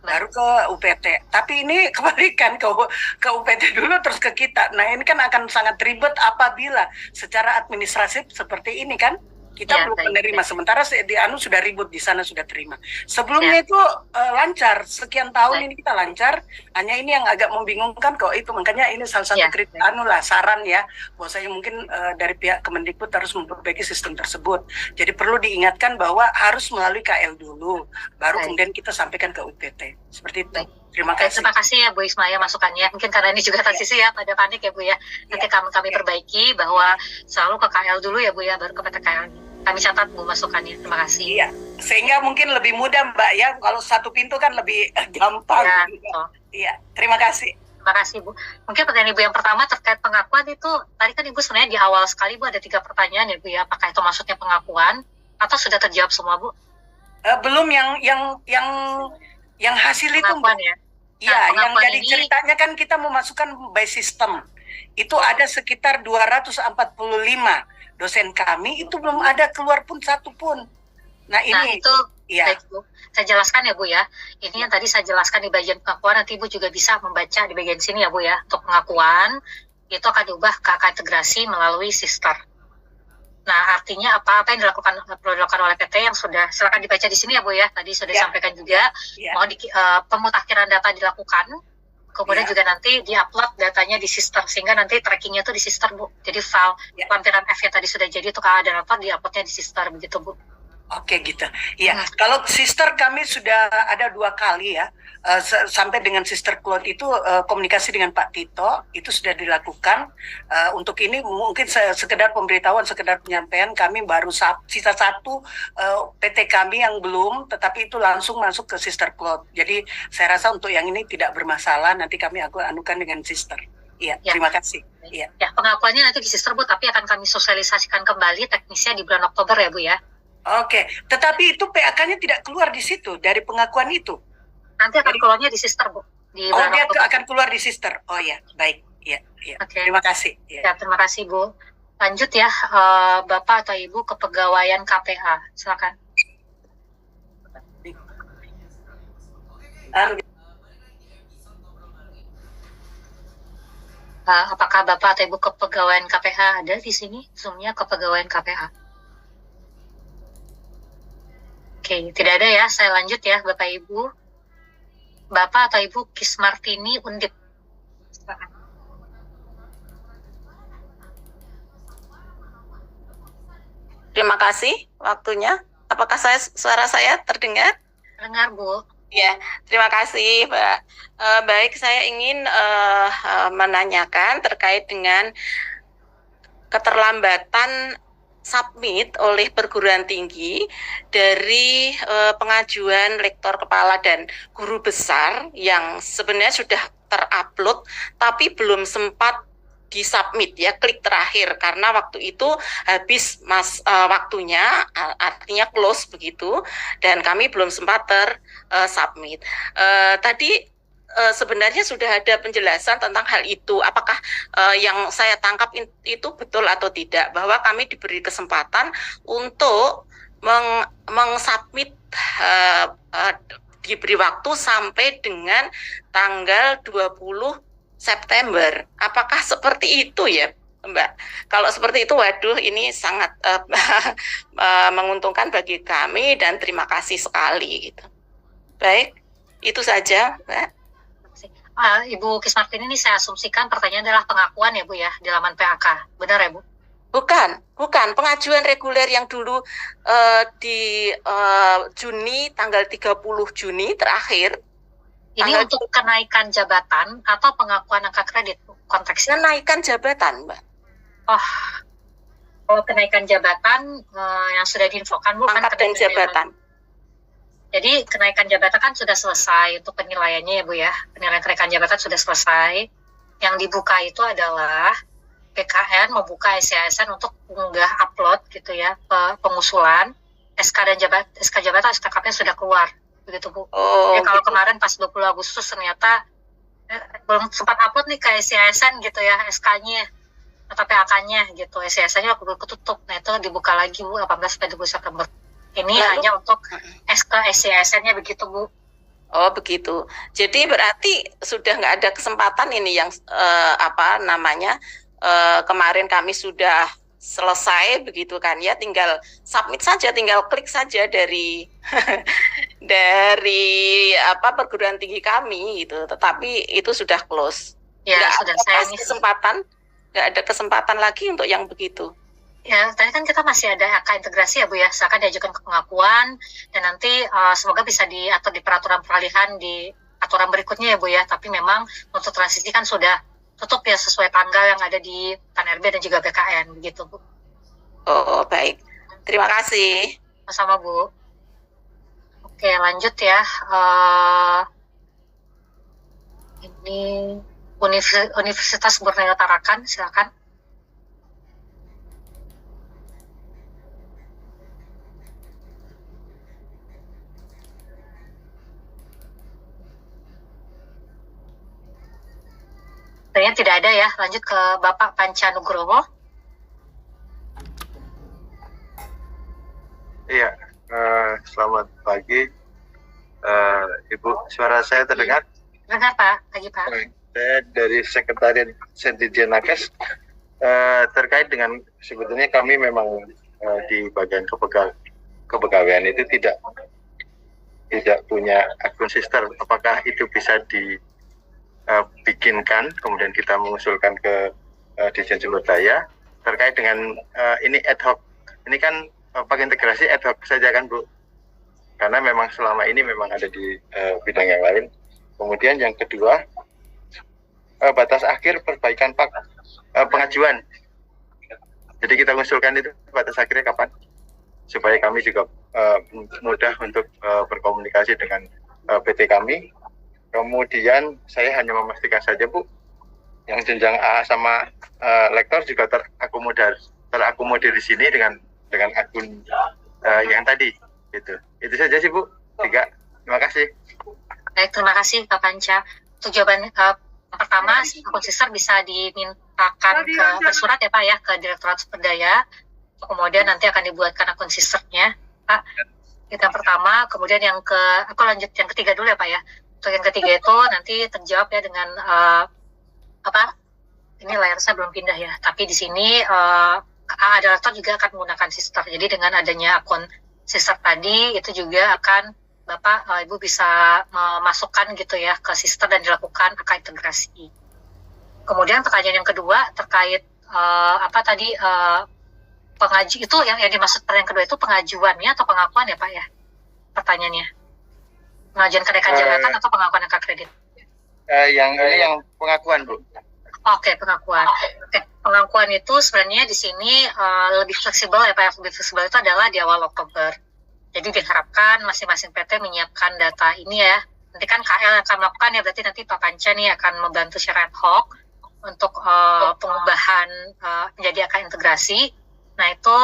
baru ke UPT. Tapi ini kebalikan, ke UPT dulu terus ke kita. Nah, ini kan akan sangat ribet apabila secara administratif seperti ini kan. Kita belum menerima, sementara di Anu sudah ribut, di sana sudah terima. Sebelumnya itu lancar, sekian tahun ini kita lancar. Hanya ini yang agak membingungkan kok itu, makanya ini salah satu saran ya, bahwasanya mungkin dari pihak Kemendikbud harus memperbaiki sistem tersebut. Jadi perlu diingatkan bahwa harus melalui KL dulu, baru kemudian kita sampaikan ke UPT. Seperti itu. Terima kasih. Terima kasih ya Bu Ismaya masukannya. Mungkin karena ini juga transisi ya, pada panik ya Bu ya. Nanti kami perbaiki bahwa selalu ke KL dulu ya Bu ya, baru ke PT KL. Kami catat Bu masukannya. Terima kasih. Iya, sehingga mungkin lebih mudah Mbak ya. Kalau satu pintu kan lebih gampang. Iya, terima kasih. Terima kasih Bu. Mungkin pertanyaan Ibu yang pertama terkait pengakuan itu, tadi kan Ibu sebenarnya di awal sekali Bu ada 3 pertanyaan ya Bu ya. Apakah itu maksudnya pengakuan atau sudah terjawab semua Bu? Belum yang hasil itu Mbak. Ya. Iya, yang jadi ceritanya kan kita memasukkan by system. Itu ada sekitar 245 dosen kami, itu belum ada keluar pun satu pun. Nah ini itu baik Bu, saya jelaskan ya Bu ya. Ini yang tadi saya jelaskan di bagian pengakuan, nanti Ibu juga bisa membaca di bagian sini ya Bu ya. Untuk pengakuan itu akan diubah ke integrasi melalui sister. Nah, artinya apa yang perlu dilakukan oleh PT yang sudah, silakan dibaca di sini ya Bu ya. Tadi sudah disampaikan juga, mohon pemutakhiran data dilakukan. Kemudian juga nanti di-upload datanya di sister, sehingga nanti trackingnya tuh di sister Bu. Jadi file lampiran F yang tadi sudah jadi itu kalau ada upload, di-uploadnya di sister begitu Bu. Oke gitu. Ya, kalau sister kami sudah ada 2 kali ya. Sampai dengan sister cloud itu komunikasi dengan Pak Tito itu sudah dilakukan. Untuk ini mungkin sekedar pemberitahuan, sekedar penyampaian, kami baru sisa 1 PT kami yang belum, tetapi itu langsung masuk ke sister cloud. Jadi saya rasa untuk yang ini tidak bermasalah, nanti kami anukan dengan sister. Iya, terima kasih. Iya. Ya, pengakuannya nanti di sister Bu, tapi akan kami sosialisasikan kembali teknisnya di bulan Oktober ya Bu ya. Oke, tetapi itu PAK-nya tidak keluar di situ dari pengakuan itu. Nanti akan keluarnya di sister Bu. Dia akan keluar di sister. Oh ya, baik. Ya. Terima kasih. Ya, terima kasih Bu. Lanjut ya, Bapak atau Ibu kepegawaian KPA, silakan. Apakah Bapak atau Ibu kepegawaian KPA ada di sini? Zoom-nya kepegawaian KPA. Oke, tidak ada ya. Saya lanjut ya, Bapak Ibu. Bapak atau Ibu Kismartini Undip. Silakan. Terima kasih waktunya. Apakah suara saya terdengar? Dengar, Bu. Ya, terima kasih, Mbak. Baik, saya ingin menanyakan terkait dengan keterlambatan submit oleh perguruan tinggi dari pengajuan rektor kepala dan guru besar yang sebenarnya sudah terupload tapi belum sempat di submit ya, klik terakhir karena waktu itu habis waktunya, artinya close begitu, dan kami belum sempat submit. Tadi sebenarnya sudah ada penjelasan tentang hal itu. Apakah yang saya tangkap itu betul atau tidak, bahwa kami diberi kesempatan untuk mengsubmit, diberi waktu sampai dengan tanggal 20 September. Apakah seperti itu ya, Mbak? Kalau seperti itu, waduh, ini sangat menguntungkan bagi kami dan terima kasih sekali gitu. Baik, itu saja, Mbak. Ibu Kismartin, ini saya asumsikan pertanyaan adalah pengakuan ya Bu ya, di laman PAK. Benar ya Bu? Bukan. Pengajuan reguler yang dulu di Juni, tanggal 30 Juni terakhir. Ini untuk kenaikan jabatan atau pengakuan angka kredit konteksnya? Kenaikan jabatan, Mbak. Oh, kalau kenaikan jabatan yang sudah diinfokan Bu, pangkat dan jabatan. Jadi kenaikan jabatan kan sudah selesai untuk penilaiannya ya Bu ya. Penilaian kenaikan jabatan sudah selesai. Yang dibuka itu adalah PKN membuka SCASN untuk unggah upload gitu ya, pengusulan SK jabatan SKKP sudah keluar begitu Bu. Ya, kalau kemarin pas 20 Agustus ternyata belum sempat upload nih ke SCASN gitu ya, SK-nya atau PAK-nya gitu. SCASN-nya belum ketutup. Nah, itu dibuka lagi Bu 18 sampai 20 September. Ini hanya untuk SCASN-nya begitu Bu. Oh begitu. Jadi berarti sudah nggak ada kesempatan ini yang kemarin kami sudah selesai begitu kan ya, tinggal submit saja, tinggal klik saja dari perguruan tinggi kami gitu, tetapi itu sudah close. Ya, sudah saya nggak ada kesempatan lagi untuk yang begitu. Ya, tadi kan kita masih ada AK integrasi ya Bu ya, silakan diajukan ke pengakuan dan nanti semoga bisa diatur di peraturan peralihan di aturan berikutnya ya Bu ya, tapi memang untuk transisi kan sudah tutup ya sesuai tanggal yang ada di PAN-RB dan juga BKN begitu Bu. Oh baik, terima kasih. Sama Bu. Oke lanjut ya. Ini Universitas Borneo Tarakan, silakan. Kayaknya tidak ada ya. Lanjut ke Bapak Panca Nugroho. Iya, selamat pagi. Ibu, suara saya terdengar? Dengar Pak, pagi Pak. Saya dari Sekretariat Sentijen Nakes. Terkait dengan sebetulnya kami memang di bagian kepegawaian itu tidak punya akun sister. Apakah itu bisa bikinkan, kemudian kita mengusulkan ke Dirjen Sumber Daya terkait dengan ini ad hoc. Ini kan pakai integrasi ad hoc saja kan Bu, karena memang selama ini memang ada di bidang yang lain. Kemudian yang kedua, batas akhir perbaikan pengajuan. Jadi kita mengusulkan itu batas akhirnya kapan, supaya kami juga mudah untuk berkomunikasi dengan PT kami. Kemudian saya hanya memastikan saja Bu, yang jenjang A sama lektor juga terakomodir di sini dengan akun yang tadi gitu. Itu saja sih Bu. 3. Terima kasih. Baik, terima kasih Pak Panca. Untuk jawaban pertama, akun sister bisa dimintakan bersurat ya Pak ya ke Direktorat Sumber Daya. Kemudian nanti akan dibuatkan akun sisternya Pak. Itu yang pertama. Kemudian aku lanjut yang ketiga dulu ya Pak ya. Untuk yang ketiga itu nanti terjawab ya dengan ini layar saya belum pindah ya, tapi di sini ada laptop juga akan menggunakan sister. Jadi dengan adanya akun sister tadi itu juga akan Bapak Ibu bisa memasukkan gitu ya ke sister dan dilakukan AK integrasi. Kemudian pertanyaan yang kedua terkait pengaji itu yang dimaksud pertanyaan kedua itu pengajuannya atau pengakuan ya Pak ya? Pertanyaannya. Pengajuan kenaikan jabatan atau pengakuan angka kredit? Yang pengakuan Bu. Oke, pengakuan. Oke, pengakuan itu sebenarnya di sini lebih fleksibel ya Pak. Yang lebih fleksibel itu adalah di awal Oktober. Jadi diharapkan masing-masing PT menyiapkan data ini ya. Nanti kan KL akan melakukan ya, berarti nanti Pak Panca nih akan membantu secara ad hoc untuk pengubahan menjadi AK integrasi. Nah itu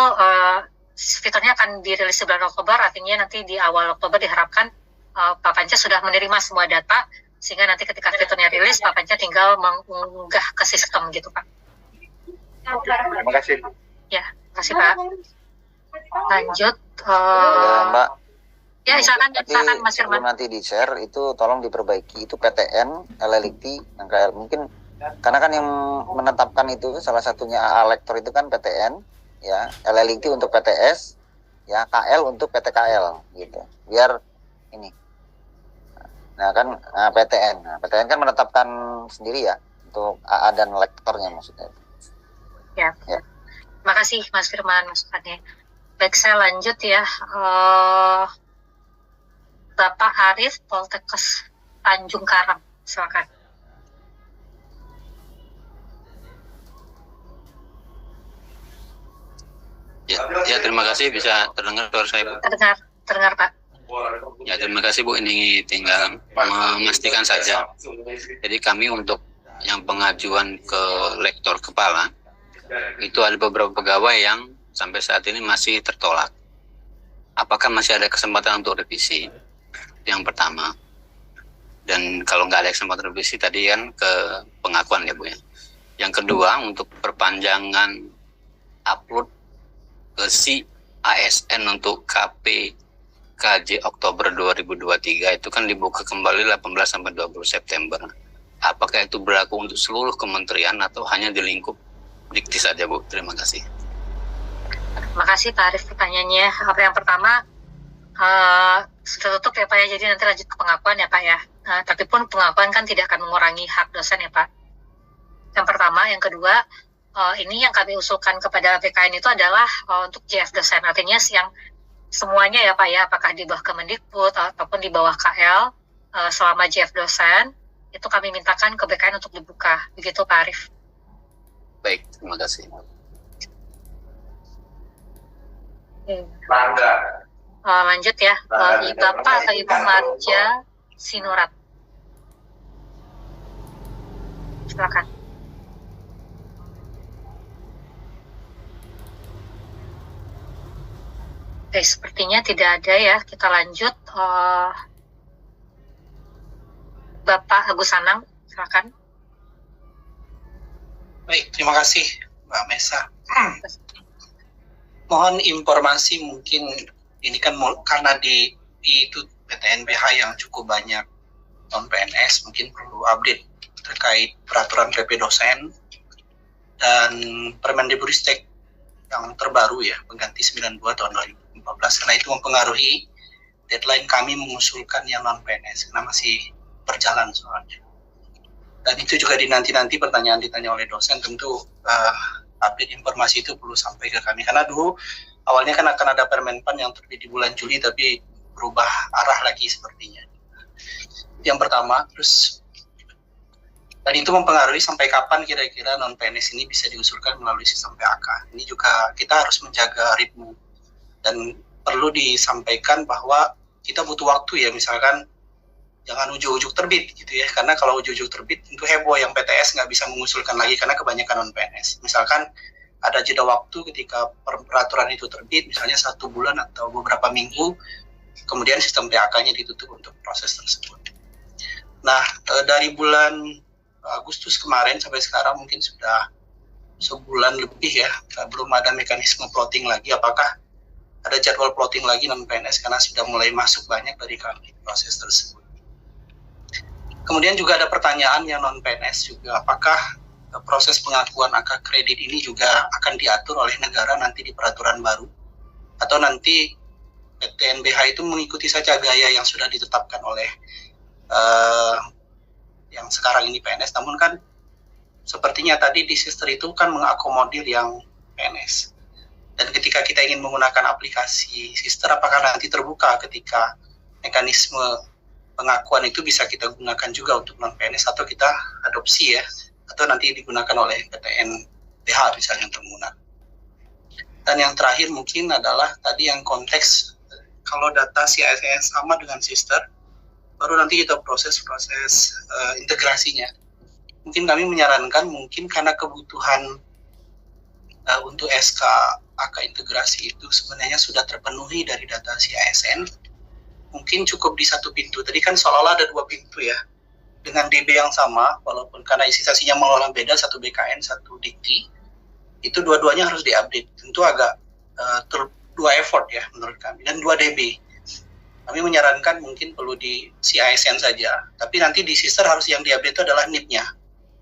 fiturnya akan dirilis di bulan Oktober, artinya nanti di awal Oktober diharapkan Pak Panca sudah menerima semua data, sehingga nanti ketika fiturnya rilis, Pak Panca tinggal mengunggah ke sistem gitu Pak. Terima kasih. Ya, terima kasih Pak. Lanjut. Ya, Mbak. Ya, silakan Mas Firman. Nanti di share itu tolong diperbaiki, itu PTN, LLIT, yang KL mungkin karena kan yang menetapkan itu salah satunya AA Lektor itu kan PTN, ya, LLIT untuk PTS, ya, KL untuk PTKL gitu. Biar ini. Nah kan PTN kan menetapkan sendiri ya untuk AA dan lektornya maksudnya. Ya. Terima kasih Mas Firman masukannya. Baik, saya lanjut ya. Bapak Arif, Poltekkes Tanjung Karang, silakan. Ya, terima kasih. Bisa terdengar suara saya, Bu? Terdengar Pak. Ya, terima kasih Bu. Ini tinggal memastikan saja. Jadi kami untuk yang pengajuan ke lektor kepala, itu ada beberapa pegawai yang sampai saat ini masih tertolak. Apakah masih ada kesempatan untuk revisi? Yang pertama. Dan kalau nggak ada kesempatan revisi tadi kan ke pengakuan ya Bu ya. Yang kedua, untuk perpanjangan upload ke si ASN untuk KJ Oktober 2023 itu kan dibuka kembali 18 sampai 20 September. Apakah itu berlaku untuk seluruh kementerian atau hanya di lingkup Dikti saja Bu? Terima kasih. Terima kasih Pak Arif pertanyaannya. Apa yang pertama, sudah tutup ya Pak ya, jadi nanti lanjut ke pengakuan ya Pak ya. Tapi pun pengakuan kan tidak akan mengurangi hak dosen ya Pak. Yang pertama, yang kedua, ini yang kami usulkan kepada PKN itu adalah untuk JF dosen, artinya yang semuanya ya Pak ya, apakah di bawah Kemendikbud ataupun di bawah KL, selama JF dosen, itu kami mintakan ke PKN untuk dibuka. Begitu Pak Arif. Baik, terima kasih. Lanjut ya, Bapak atau Ibu Marja Sinurat. Silakan. Oke, sepertinya tidak ada ya. Kita lanjut. Bapak Agus Anang, silakan. Baik, terima kasih Mbak Mesa. Mohon informasi, mungkin ini kan karena di itu PTNBH yang cukup banyak non-PNS, mungkin perlu update terkait peraturan PP dosen dan Permendikbudristek yang terbaru ya, pengganti 92 tahun 2014, karena itu mempengaruhi deadline kami mengusulkan yang non-PNS, karena masih berjalan soalnya. Dan itu juga dinanti-nanti pertanyaan ditanya oleh dosen, tentu update informasi itu perlu sampai ke kami. Karena dulu awalnya kan akan ada Permenpan yang terbit di bulan Juli, tapi berubah arah lagi sepertinya. Yang pertama, terus dan itu mempengaruhi sampai kapan kira-kira non-PNS ini bisa diusulkan melalui sistem PAK. Ini juga kita harus menjaga ritme. Dan perlu disampaikan bahwa kita butuh waktu ya, misalkan jangan ujuk-ujuk terbit gitu ya, karena kalau ujuk-ujuk terbit itu heboh, yang PTS nggak bisa mengusulkan lagi karena kebanyakan non-PNS. Misalkan ada jeda waktu ketika peraturan itu terbit, misalnya 1 bulan atau beberapa minggu, kemudian sistem PAK-nya ditutup untuk proses tersebut. Nah, dari bulan Agustus kemarin sampai sekarang mungkin sudah sebulan lebih ya, belum ada mekanisme plotting lagi. Apakah ada jadwal plotting lagi non-PNS, karena sudah mulai masuk banyak dari kami proses tersebut. Kemudian juga ada pertanyaan yang non-PNS juga, apakah proses pengakuan angka kredit ini juga akan diatur oleh negara nanti di peraturan baru, atau nanti PTNBH itu mengikuti saja gaya yang sudah ditetapkan oleh yang sekarang ini PNS. Namun kan sepertinya tadi di sister itu kan mengakomodir yang PNS. Dan ketika kita ingin menggunakan aplikasi sister, apakah nanti terbuka ketika mekanisme pengakuan itu bisa kita gunakan juga untuk non-PNS, atau kita adopsi ya, atau nanti digunakan oleh PTNBH misalnya untuk menggunakan. Dan yang terakhir mungkin adalah tadi yang konteks, kalau data CIS sama dengan sister, baru nanti kita proses integrasinya. mungkin kami menyarankan mungkin karena kebutuhan untuk SK AK integrasi itu sebenarnya sudah terpenuhi dari data CASN, mungkin cukup di satu pintu. Tadi kan seolah-olah ada dua pintu ya, dengan DB yang sama, walaupun karena isi sasinya mengelola beda, satu BKN, satu Dikti, itu dua-duanya harus diupdate. Tentu agak dua effort ya menurut kami, dan 2 DB. Kami menyarankan mungkin perlu di CASN saja, tapi nanti di sister harus yang diupdate itu adalah NIP-nya.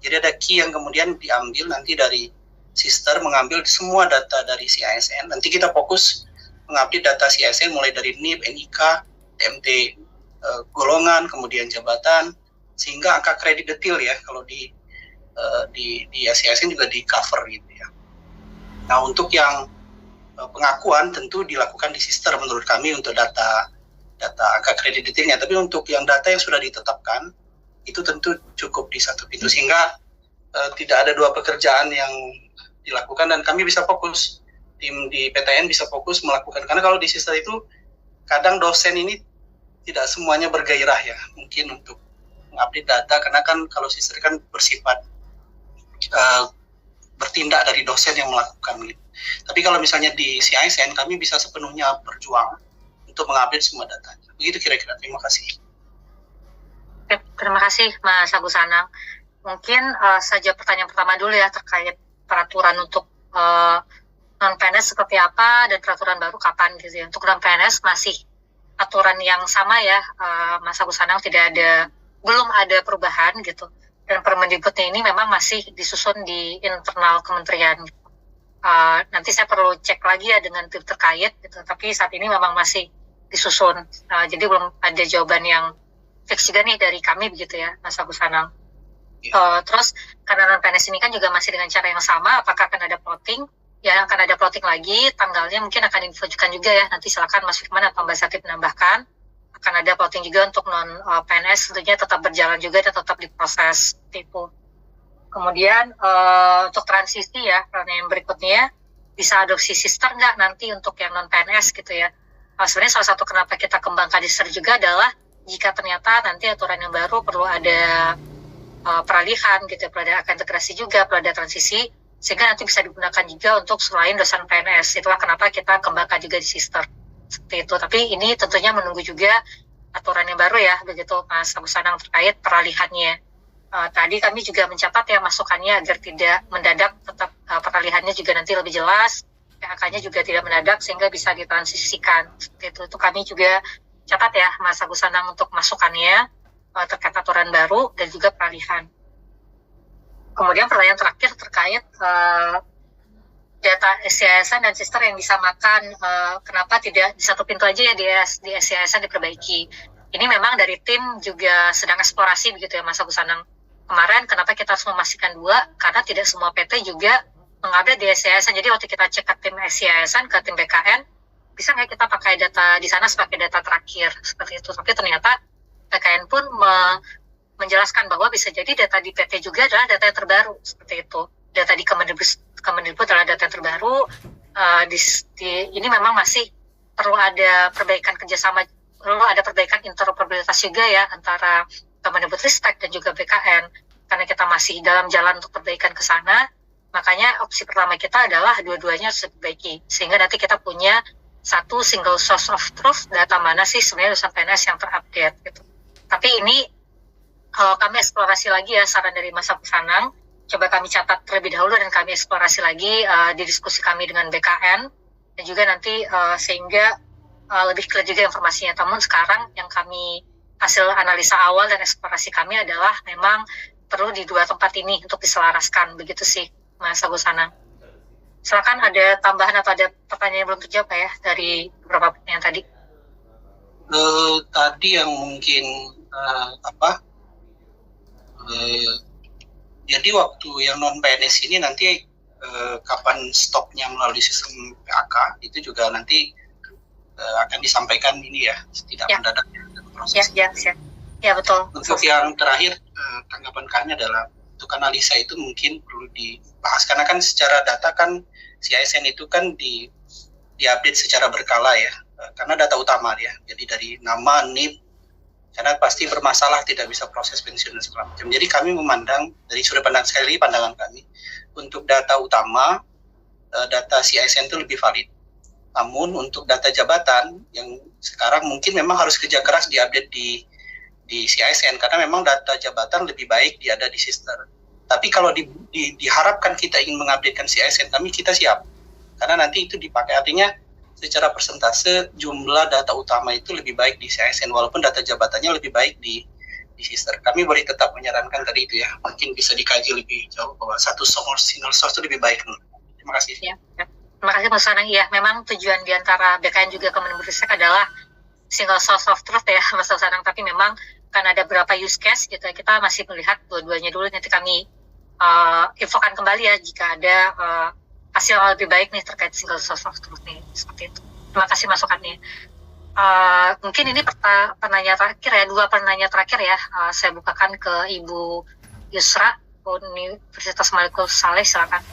Jadi ada key yang kemudian diambil nanti dari sister, mengambil semua data dari CASN. Nanti kita fokus mengupdate data CASN mulai dari NIP, NIK, TMT golongan, kemudian jabatan, sehingga angka kredit detail ya kalau di CASN juga di cover gitu ya. Nah, untuk yang pengakuan tentu dilakukan di sister menurut kami untuk data angka kredit detailnya, tapi untuk yang data yang sudah ditetapkan itu tentu cukup di satu pintu, sehingga tidak ada dua pekerjaan yang dilakukan dan kami bisa fokus, tim di PTN bisa fokus melakukan, karena kalau di sister itu kadang dosen ini tidak semuanya bergairah ya, mungkin untuk mengupdate data, karena kan kalau sister kan bersifat bertindak dari dosen yang melakukan gitu. Tapi kalau misalnya di CASN kami bisa sepenuhnya berjuang untuk mengupdate semua datanya. Begitu kira-kira. Terima kasih. Oke, terima kasih Mas Agus Anang. Mungkin saja pertanyaan pertama dulu ya terkait peraturan untuk non-PNS seperti apa dan peraturan baru kapan gitu ya. Untuk non-PNS masih aturan yang sama ya, Mas Agus Anang, belum ada perubahan gitu. Dan Permendikbudnya ini memang masih disusun di internal kementerian. Nanti saya perlu cek lagi ya dengan tim terkait gitu. Tapi saat ini memang masih disusun. Jadi belum ada jawaban yang fix juga nih dari kami begitu ya, Mas Agus Anang. Terus karena non-PNS ini kan juga masih dengan cara yang sama, apakah akan ada plotting? Ya akan ada plotting lagi, tanggalnya mungkin akan diinfokan juga ya. Nanti silakan Mas Firman atau Mbak Sakit menambahkan. Akan ada plotting juga untuk non-PNS, tentunya tetap berjalan juga dan tetap diproses itu. Kemudian untuk transisi ya, pertanyaan berikutnya, bisa adopsi sister nggak nanti untuk yang non-PNS gitu ya. Sebenarnya salah satu kenapa kita kembangkan sister juga adalah jika ternyata nanti aturan yang baru perlu ada peralihan gitu, perlu ada integrasi juga, perlu ada transisi, sehingga nanti bisa digunakan juga untuk selain dosen PNS. Itulah kenapa kita kembangkan juga di sister seperti itu. Tapi ini tentunya menunggu juga aturan yang baru ya, begitu Mas Agus Anang, terkait peralihannya. Tadi kami juga mencatat ya masukannya agar tidak mendadak, tetap peralihannya juga nanti lebih jelas, PHK-nya juga tidak mendadak sehingga bisa ditransisikan. Seperti itu kami juga catat ya Mas Agus Anang untuk masukannya terkait aturan baru dan juga peralihan. Kemudian pertanyaan terakhir terkait data SCASN dan sister yang bisa makan, kenapa tidak di satu pintu aja ya di SCASN diperbaiki. Ini memang dari tim juga sedang eksplorasi begitu ya Mas Agus Anang. Kemarin kenapa kita harus memastikan 2, karena tidak semua PT juga mengupdate di SCASN. Jadi waktu kita cek ke tim SCASN, ke tim BKN, bisa nggak kita pakai data di sana sebagai data terakhir seperti itu. Tapi ternyata BKN pun menjelaskan bahwa bisa jadi data di PT juga adalah data yang terbaru seperti itu. Data di Kemendikbud adalah data yang terbaru. Ini memang masih perlu ada perbaikan kerjasama, perlu ada perbaikan interoperabilitas juga ya antara Kemendikbudristek dan juga BKN, karena kita masih dalam jalan untuk perbaikan ke sana. Makanya opsi pertama kita adalah dua-duanya harus diperbaiki, sehingga nanti kita punya satu single source of truth, data mana sih sebenarnya dosen PNS yang terupdate gitu. Tapi ini kami eksplorasi lagi ya, saran dari Mas Agus Anang, coba kami catat terlebih dahulu dan kami eksplorasi lagi di diskusi kami dengan BKN, dan juga nanti sehingga lebih clear juga informasinya. Namun sekarang yang kami hasil analisa awal dan eksplorasi kami adalah memang perlu di 2 tempat ini untuk diselaraskan, begitu sih Mas Agus Anang. Silakan ada tambahan atau ada pertanyaan yang belum terjawab ya dari beberapa pertanyaan tadi. Tadi yang mungkin jadi waktu yang non PNS ini nanti kapan stopnya melalui sistem PAK itu juga nanti akan disampaikan ini ya, tidak mendadak proses. Ya betul. Untuk yang terakhir tanggapan kami adalah untuk analisa itu mungkin perlu dibahas, karena kan secara data kan CASN itu kan diupdate secara berkala ya, karena data utama ya. Jadi dari nama, NIP, karena pasti bermasalah, tidak bisa proses pensiun dan segala macam. Jadi kami memandang dari sudut pandang, sekali pandangan kami, untuk data utama, data CISN itu lebih valid. Namun untuk data jabatan yang sekarang mungkin memang harus kerja keras diupdate di CISN, karena memang data jabatan lebih baik ada di sister. Tapi kalau diharapkan kita ingin mengupdatekan CISN kami, kita siap. Karena nanti itu dipakai, artinya secara persentase jumlah data utama itu lebih baik di CISN, walaupun data jabatannya lebih baik di sister. Kami boleh tetap menyarankan tadi itu ya, mungkin bisa dikaji lebih jauh bahwa satu single source itu lebih baik. Terima kasih. Ya. Terima kasih Mas Anang. Ya, memang tujuan diantara BKN juga Kemendikbudristek adalah single source of truth ya Mas Anang, tapi memang kan ada beberapa use case gitu ya, kita masih melihat dua-duanya dulu, nanti kami infokan kembali ya jika ada hasil yang lebih baik nih terkait single source of truth nih, seperti itu. Terima kasih masukannya. Mungkin ini penanya terakhir ya, 2 penanya terakhir ya, saya bukakan ke Ibu Yusra Universitas Malikul Saleh, silakan.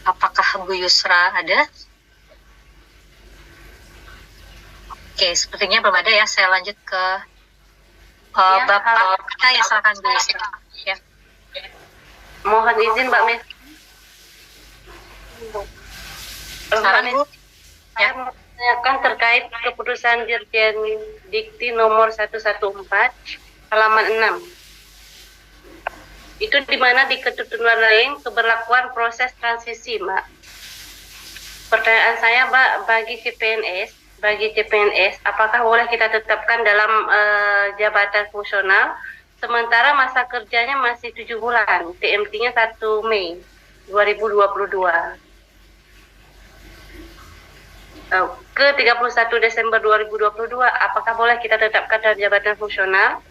Apakah Bu Yusra ada? Oke, sepertinya belum ada ya. Saya lanjut ke Bapak kita ya, silakan Bu Yusra. Ya. Mohon izin Mbak Mes. Silakan Bu. Saya mau menanyakan terkait keputusan Dirjen Dikti nomor 114 halaman 6. Itu di mana di ketentuan lain keberlakuan proses transisi, Mbak. Pertanyaan saya, Mbak, bagi CPNS, apakah boleh kita tetapkan dalam jabatan fungsional sementara masa kerjanya masih 7 bulan, TMT-nya 1 Mei 2022. Ke 31 Desember 2022, apakah boleh kita tetapkan dalam jabatan fungsional?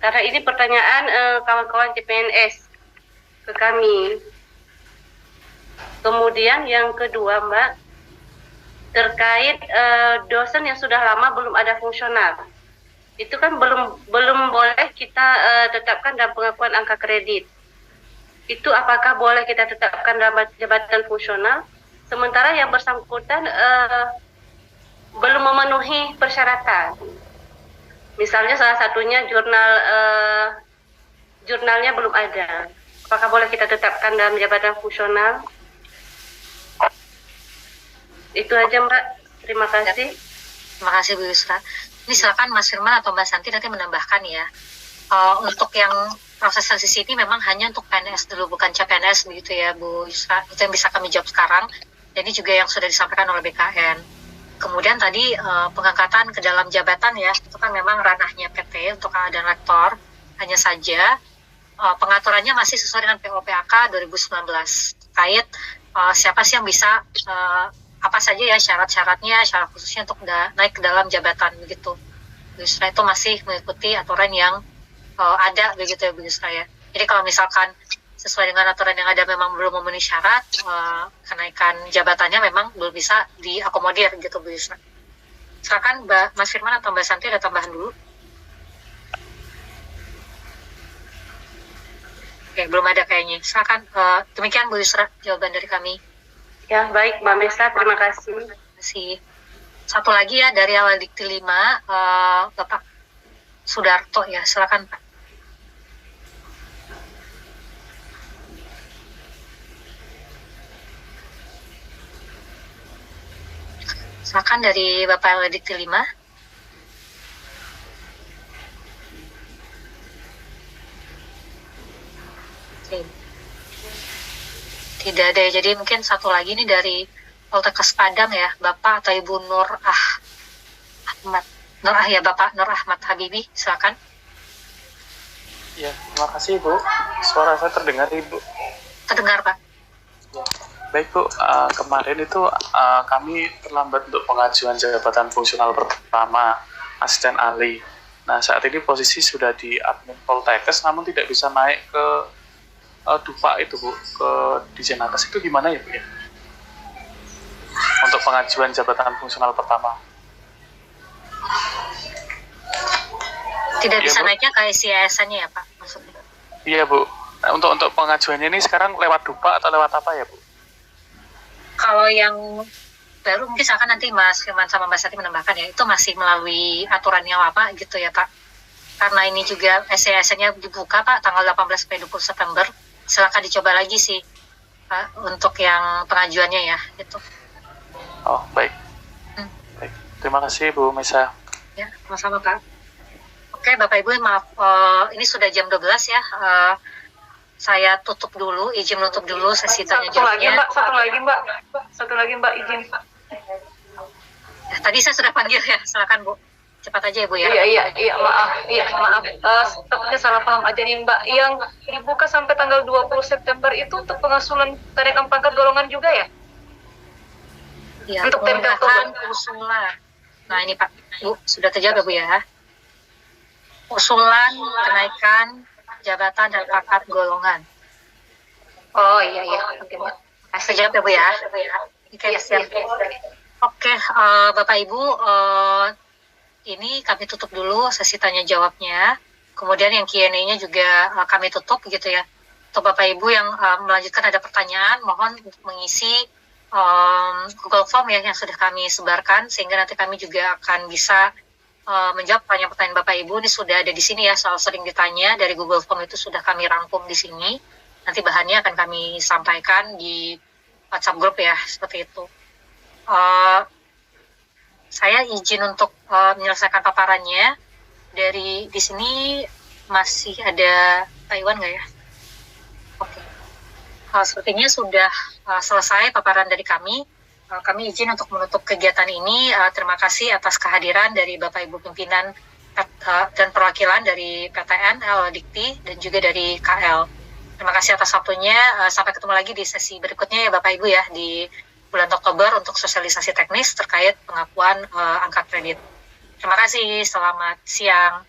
Karena ini pertanyaan kawan-kawan CPNS ke kami. Kemudian yang kedua, Mbak, terkait dosen yang sudah lama belum ada fungsional. Itu kan belum boleh kita tetapkan dalam pengakuan angka kredit. Itu apakah boleh kita tetapkan dalam jabatan fungsional sementara yang bersangkutan belum memenuhi persyaratan. Misalnya salah satunya jurnalnya belum ada. Apakah boleh kita tetapkan dalam jabatan fungsional? Itu aja, Mbak. Terima kasih. Terima kasih Bu Yusra. Ini silakan Mas Firman atau Mbak Santi nanti menambahkan ya. Untuk yang proses transisi ini memang hanya untuk PNS dulu, bukan CPNS begitu ya Bu Yusra. Itu yang bisa kami jawab sekarang. Dan ini juga yang sudah disampaikan oleh BKN. Kemudian tadi pengangkatan ke dalam jabatan ya, itu kan memang ranahnya PT untuk dan rektor. Hanya saja pengaturannya masih sesuai dengan PO/PAK 2019 terkait siapa sih yang bisa apa saja ya syarat-syaratnya, syarat khususnya untuk naik ke dalam jabatan begitu. Bu Yusra itu masih mengikuti aturan yang ada begitu ya Bu Yusra ya. Jadi kalau misalkan sesuai dengan aturan yang ada memang belum memenuhi syarat, kenaikan jabatannya memang belum bisa diakomodir gitu Bu Yusra. Silakan Mas Firman atau Mbak Santi ada tambahan dulu. Oke, belum ada kayaknya. Silakan, demikian Bu Yusra jawaban dari kami. Ya, baik Mbak Mesa, terima kasih. Terima kasih. Satu lagi ya dari awal Dikti 5, Bapak Sudarto ya, silakan Pak. Silakan dari Bapak awal Dikti 5. Tidak ada ya, jadi mungkin satu lagi nih dari Poltekkes Padang ya, Bapak atau Ibu Bapak Nur Ahmad Habibi, silakan. Ya, terima kasih Bu. Suara saya terdengar Ibu? Terdengar Pak. Ya. Baik Bu, kemarin itu kami terlambat untuk pengajuan jabatan fungsional pertama asisten ahli. Nah saat ini posisi sudah di admin Poltekkes, namun tidak bisa naik ke Dupa itu Bu, ke Dirjen Atas itu gimana ya Bu ya? Untuk pengajuan jabatan fungsional pertama. Tidak ya, bisa Bu? naiknya ke SIASN-nya ya Pak maksudnya? Iya Bu. Nah, untuk pengajuannya ini sekarang lewat Dupa atau lewat apa ya Bu? Kalau yang baru mungkin silakan nanti Mas Firman sama Mbak Sati menambahkan ya, itu masih melalui aturan yang lama gitu ya Pak. Karena ini juga SES-nya dibuka Pak tanggal 18 sampai 20 September. Silakan dicoba lagi sih Pak untuk yang pengajuannya ya gitu. Oh, baik. Baik. Terima kasih Bu Mesa. Ya, sama-sama Pak. Oke, Bapak Ibu, maaf ini sudah jam 12 ya. Saya tutup dulu, izin menutup dulu sesi tanya jawabnya. Satu lagi Mbak, izin. Tadi saya sudah panggil ya, silakan Bu. Cepat aja ya Bu ya. Iya, maaf. Takutnya salah paham aja nih Mbak. Yang dibuka sampai tanggal 20 September itu untuk pengasulan kenaikan pangkat golongan juga ya? Iya, untuk tempe usulan. Nah ini Pak, Bu, sudah terjawab ya Bu ya. Usulan kenaikan jabatan dan pangkat golongan. Oh iya. Oke Mbak. Terjawab ya Bu ya. Oke, siap. Oke, Bapak Ibu, ini kami tutup dulu sesi tanya jawabnya. Kemudian yang Q&A-nya juga kami tutup gitu ya. Untuk Bapak Ibu yang melanjutkan ada pertanyaan, mohon untuk mengisi Google Form yang sudah kami sebarkan, sehingga nanti kami juga akan bisa menjawab pertanyaan Bapak Ibu. Ini sudah ada di sini ya, soal sering ditanya dari Google Form itu sudah kami rangkum di sini. Nanti bahannya akan kami sampaikan di WhatsApp group ya, seperti itu. Saya izin untuk menyelesaikan paparannya. Dari di sini masih ada Pak Iwan nggak ya? Oke. Sepertinya sudah selesai paparan dari kami. Kami izin untuk menutup kegiatan ini. Terima kasih atas kehadiran dari Bapak Ibu pimpinan dan perwakilan dari PTN, Dikti, dan juga dari KL. Terima kasih atas waktunya. Sampai ketemu lagi di sesi berikutnya ya Bapak Ibu ya, di bulan Oktober untuk sosialisasi teknis terkait pengakuan angka kredit. Terima kasih, selamat siang.